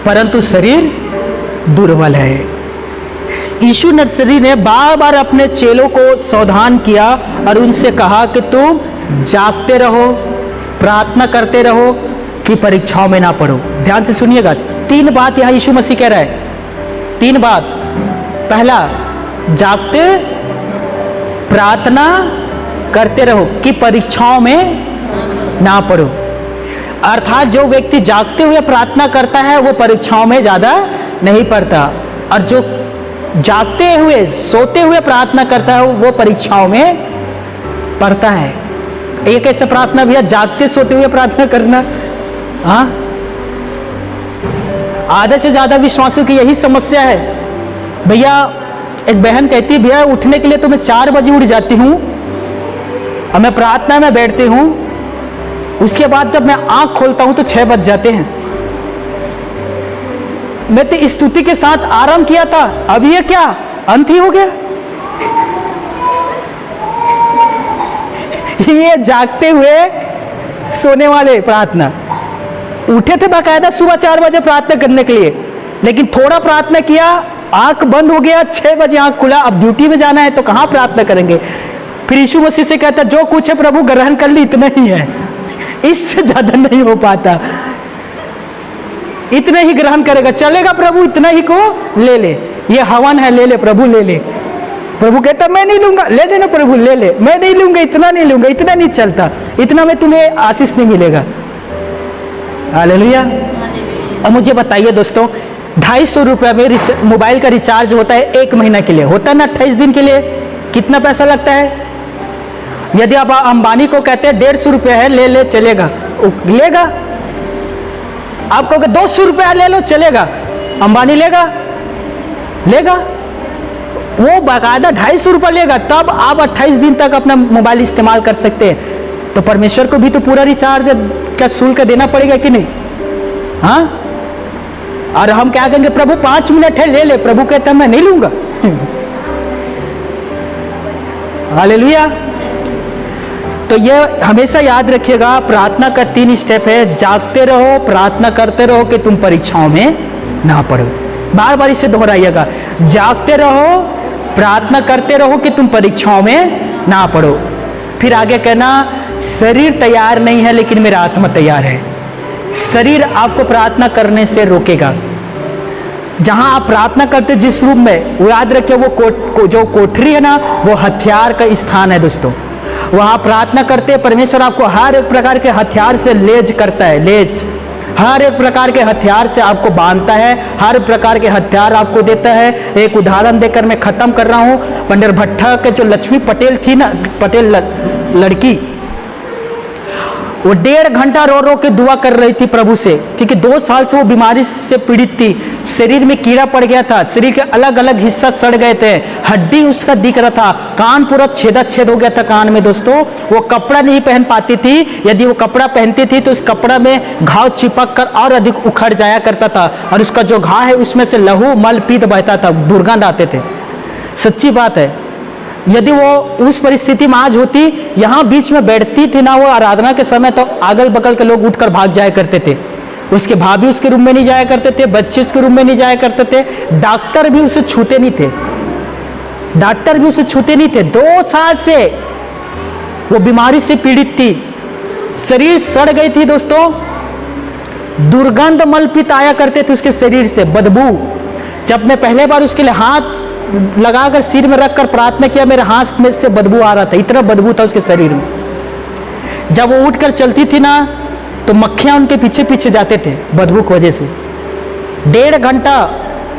[SPEAKER 1] परंतु शरीर दुर्बल है। यीशु नर्सरी ने बार बार अपने चेलों को सावधान किया और उनसे कहा कि तुम जागते रहो, प्रार्थना करते रहो कि परीक्षाओं में ना पड़ो। ध्यान से सुनिएगा, 3 बात यहां यीशु मसीह कह रहा है। 3 बात। पहला, जागते प्रार्थना करते रहो कि परीक्षाओं में ना पड़ो। अर्थात जो व्यक्ति जागते हुए प्रार्थना करता है वो परीक्षाओं में ज्यादा नहीं पड़ता, और जो जागते हुए सोते हुए प्रार्थना करता है वो परीक्षाओं में पड़ता है। ये कैसे प्रार्थना भैया? जागते सोते हुए प्रार्थना करना। हाँ, आधे से ज्यादा विश्वासियों की यही समस्या है भैया। एक बहन कहती है, भैया उठने के लिए तो मैं 4 बजे उठ जाती हूँ और मैं प्रार्थना में बैठती हूँ, उसके बाद जब मैं आंख खोलता हूँ तो 6 बज जाते हैं। मैं तो स्तुति के साथ आरंभ किया था, अब ये क्या अंत ही हो गया। ये जागते हुए सोने वाले प्रार्थना, उठे थे बाकायदा सुबह 4 बजे प्रार्थना करने के लिए, लेकिन थोड़ा प्रार्थना किया, आंख बंद हो गया, 6 बजे आंख खुला, अब ड्यूटी में जाना है तो कहां प्रार्थना करेंगे। फिर यीशु मसीह से कहता जो कुछ है प्रभु ग्रहण कर ली, इतना ही है, इससे ज्यादा नहीं हो पाता, इतना ही ग्रहण करेगा, चलेगा प्रभु, इतना ही को ले ले, ये हवन है, ले ले प्रभु, ले ले। प्रभु कहता मैं नहीं लूंगा, ले लेना प्रभु, ले ले, मैं नहीं लूंगा, इतना नहीं लूंगा, इतना नहीं चलता, इतना में तुम्हें आशीष नहीं मिलेगा। हालेलुया। अब मुझे बताइए दोस्तों, 250 रुपये में मोबाइल का रिचार्ज होता है 1 महीना के लिए, होता है ना 28 दिन के लिए, कितना पैसा लगता है? यदि आप अंबानी को कहते हैं 150 रुपये है, ले ले, चलेगा, लेगा। आप कहोगे 200 रुपया ले लो, चलेगा, अंबानी लेगा, लेगा, वो बाकायदा 250 रुपये लेगा, तब आप 28 दिन तक अपना मोबाइल इस्तेमाल कर सकते हैं। तो परमेश्वर को भी तो पूरा रिचार्ज का शुल्क देना पड़ेगा कि नहीं? हाँ, और हम क्या कहेंगे, प्रभु 5 मिनट है, ले ले, प्रभु कहता मैं नहीं लूंगा। हालेलुया। तो ये हमेशा याद रखिएगा, प्रार्थना का 3 स्टेप है, जागते रहो, प्रार्थना करते रहो कि तुम परीक्षाओं में ना पड़ो। बार बार इसे दोहराइएगा, जागते रहो, प्रार्थना करते रहो कि तुम परीक्षाओं में ना पड़ो। फिर आगे कहना, शरीर तैयार नहीं है लेकिन मेरा आत्मा तैयार है। शरीर आपको प्रार्थना करने से रोकेगा। जहां आप प्रार्थना करते जिस रूम में, वो याद रखिए, वो जो कोठरी है ना, वो हथियार का स्थान है दोस्तों। वहां प्रार्थना करते परमेश्वर आपको हर एक प्रकार के हथियार से लेज करता है, लेज, हर एक प्रकार के हथियार से आपको बांधता है, हर प्रकार के हथियार आपको देता है। एक उदाहरण देकर मैं खत्म कर रहा हूं। पंडित भट्टा के जो लक्ष्मी पटेल थी ना, पटेल लड़की, वो 1.5 घंटा रो रो के दुआ कर रही थी प्रभु से, क्योंकि 2 साल से वो बीमारी से पीड़ित थी। शरीर में कीड़ा पड़ गया था, शरीर के अलग अलग हिस्सा सड़ गए थे, हड्डी उसका दिख रहा था, कान पूरा छेद हो गया था कान में दोस्तों। वो कपड़ा नहीं पहन पाती थी, यदि वो कपड़ा पहनती थी तो उस कपड़ा में घाव चिपक कर और अधिक उखड़ जाया करता था, और उसका जो घाव है उसमें से लहू मल पीत बहता था, दुर्गंध आते थे। सच्ची बात है, यदि वो उस परिस्थिति में आज होती, यहाँ बीच में बैठती थी ना वो आराधना के समय, तो अगल बगल के लोग उठकर भाग जाया करते थे। उसके भाभी उसके रूम में नहीं जाया करते थे, बच्चे उसके रूम में नहीं जाया करते थे, डॉक्टर भी उसे छूते नहीं थे, डॉक्टर भी उसे छूते नहीं थे। 2 साल से वो बीमारी से पीड़ित थी, शरीर सड़ गई थी दोस्तों, दुर्गंध मलपित आया करते थे उसके शरीर से, बदबू। जब मैं पहले बार उसके लिए हाथ लगाकर सिर में रखकर प्रार्थना किया, मेरे हाथ में से बदबू आ रहा था, इतना बदबू था उसके शरीर में। जब वो उठकर चलती थी ना, तो मक्खियां उनके पीछे पीछे जाते थे बदबू की वजह से। 1.5 घंटा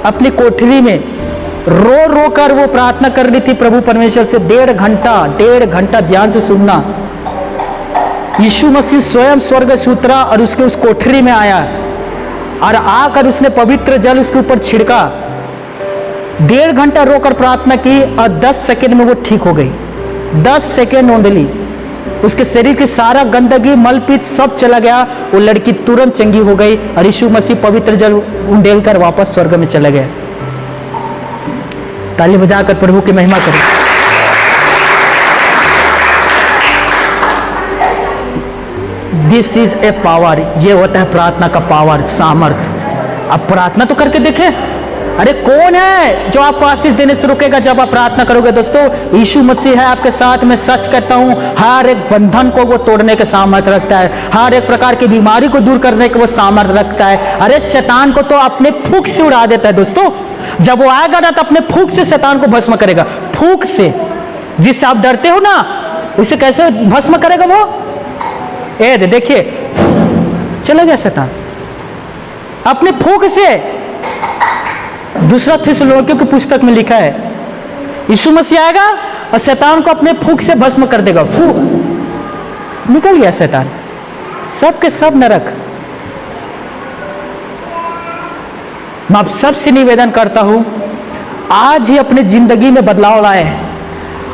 [SPEAKER 1] अपनी कोठरी में रो रो कर वो प्रार्थना कर रही थी प्रभु परमेश्वर से। 1.5 घंटा ध्यान से सुनना। यीशु मसीह स्वयं स्वर्ग से उतरा और उसके उस कोठरी में आया, और आकर उसने पवित्र जल उसके ऊपर छिड़का। 1.5 घंटा रोकर प्रार्थना की और 10 सेकंड में वो ठीक हो गई। 10 सेकंड ओनली, उसके शरीर की सारा गंदगी मलपित सब चला गया। वो लड़की तुरंत चंगी हो गई और यीशु मसीह पवित्र जल उंडेल कर वापस स्वर्ग में चला गया। ताली बजाकर प्रभु की महिमा करें। दिस इज ए पावर, ये होता है प्रार्थना का पावर, सामर्थ। अब प्रार्थना तो करके देखें। अरे कौन है जो आपको आशीष देने से रुकेगा जब आप प्रार्थना करोगे दोस्तों? यीशु मसीह है आपके साथ। मैं सच कहता हूं, हर एक बंधन को वो तोड़ने के सामर्थ्य रखता है, हर एक प्रकार की बीमारी को दूर करने के वो सामर्थ्य रखता है। अरे शैतान को तो अपने फूंक से उड़ा देता है दोस्तों। जब वो आएगा ना तो अपने फूंक से शैतान को भस्म करेगा, फूंक से। जिससे आप डरते हो ना, उसे कैसे भस्म करेगा वो? देखिए, चला गया शैतान अपने फूंक से। दूसरा थिस्सलुनीकियों की पुस्तक में लिखा है, यीशु मसीह आएगा और शैतान को अपने फूंक से भस्म कर देगा। फूंक, निकल गया शैतान, सब के सब नरक। मैं आप सबसे निवेदन करता हूं, आज ही अपने जिंदगी में बदलाव लाए।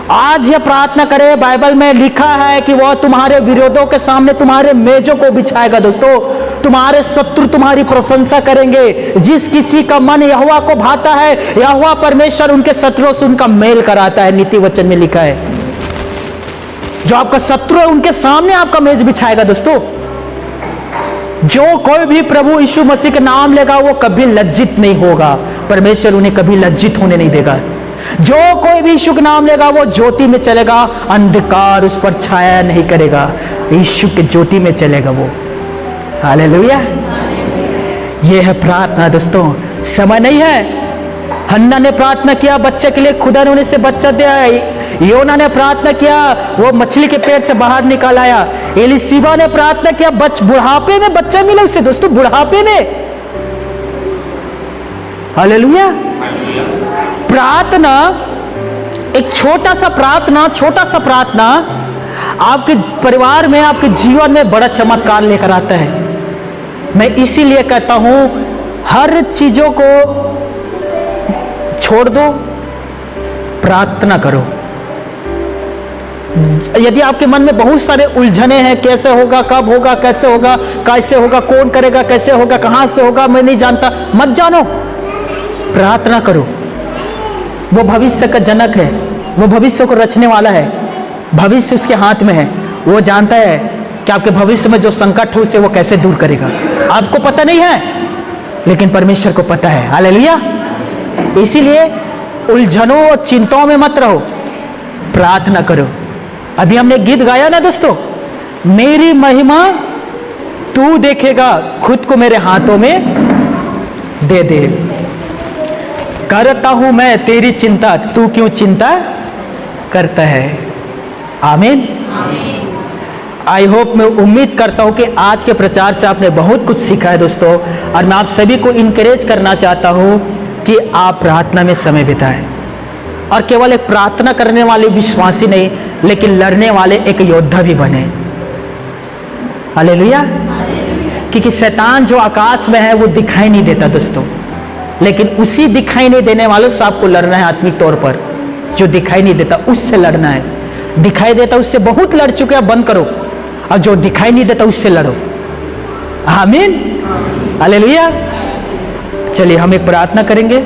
[SPEAKER 1] आज यह प्रार्थना करें। बाइबल में लिखा है कि वह तुम्हारे विरोधों के सामने तुम्हारे मेजों को बिछाएगा। दोस्तों, तुम्हारे शत्रु तुम्हारी प्रशंसा करेंगे। जिस किसी का मन यहोवा को भाता है, यहोवा परमेश्वर उनके शत्रुओं से उनका मेल कराता है। नीति वचन में लिखा है, जो आपका शत्रु है उनके सामने आपका मेज बिछाएगा। दोस्तों, जो कोई भी प्रभु यीशु मसीह का नाम लेगा वो कभी लज्जित नहीं होगा। परमेश्वर उन्हें कभी लज्जित होने नहीं देगा। जो कोई भी यीशु का नाम लेगा वो ज्योति में चलेगा, अंधकार उस पर छाया नहीं करेगा, यीशु के ज्योति में चलेगा वो। हालेलुया। ये है प्रार्थना। दोस्तों, समय नहीं है। हन्ना ने प्रार्थना किया बच्चे के लिए, खुदा ने उन्हें से बच्चा दिया। योना ने प्रार्थना किया, वो मछली के पेट से बाहर निकाल आया। एलिशिबा ने प्रार्थना किया, बुढ़ापे में बच्चा मिला उसे। दोस्तों, बुढ़ापे में। हालेलुया। प्रार्थना, एक छोटा सा प्रार्थना आपके परिवार में, आपके जीवन में बड़ा चमत्कार लेकर आता है। मैं इसीलिए कहता हूं, हर चीजों को छोड़ दो, प्रार्थना करो। यदि आपके मन में बहुत सारे उलझने हैं, कैसे होगा, कब होगा, कैसे होगा, कौन करेगा, कैसे होगा, कहां से होगा, मैं नहीं जानता, मत जानो, प्रार्थना करो। वो भविष्य का जनक है, वो भविष्य को रचने वाला है, भविष्य उसके हाथ में है। वो जानता है कि आपके भविष्य में जो संकट है उसे वो कैसे दूर करेगा। आपको पता नहीं है, लेकिन परमेश्वर को पता है। हालेलुया। इसीलिए उलझनों और चिंताओं में मत रहो, प्रार्थना करो। अभी हमने गीत गाया ना दोस्तों, मेरी महिमा तू देखेगा, खुद को मेरे हाथों में दे दे। करता हूं मैं तेरी चिंता, तू क्यों चिंता करता है। आमीन। आई होप, मैं उम्मीद करता हूं कि आज के प्रचार से आपने बहुत कुछ सीखा है दोस्तों। और मैं आप सभी को इनकरेज करना चाहता हूं कि आप प्रार्थना में समय बिताएं, और केवल एक प्रार्थना करने वाले विश्वासी नहीं, लेकिन लड़ने वाले एक योद्धा भी बने। हालेलुया। क्योंकि शैतान जो आकाश में है वो दिखाई नहीं देता दोस्तों, लेकिन उसी दिखाई नहीं देने वालों से आपको लड़ना है आत्मिक तौर पर। जो दिखाई नहीं देता उससे लड़ना है। दिखाई देता उससे बहुत लड़ चुके हैं, बंद करो, और जो दिखाई नहीं देता उससे लड़ो। आमीन। हालेलुया। चलिए हम एक प्रार्थना करेंगे।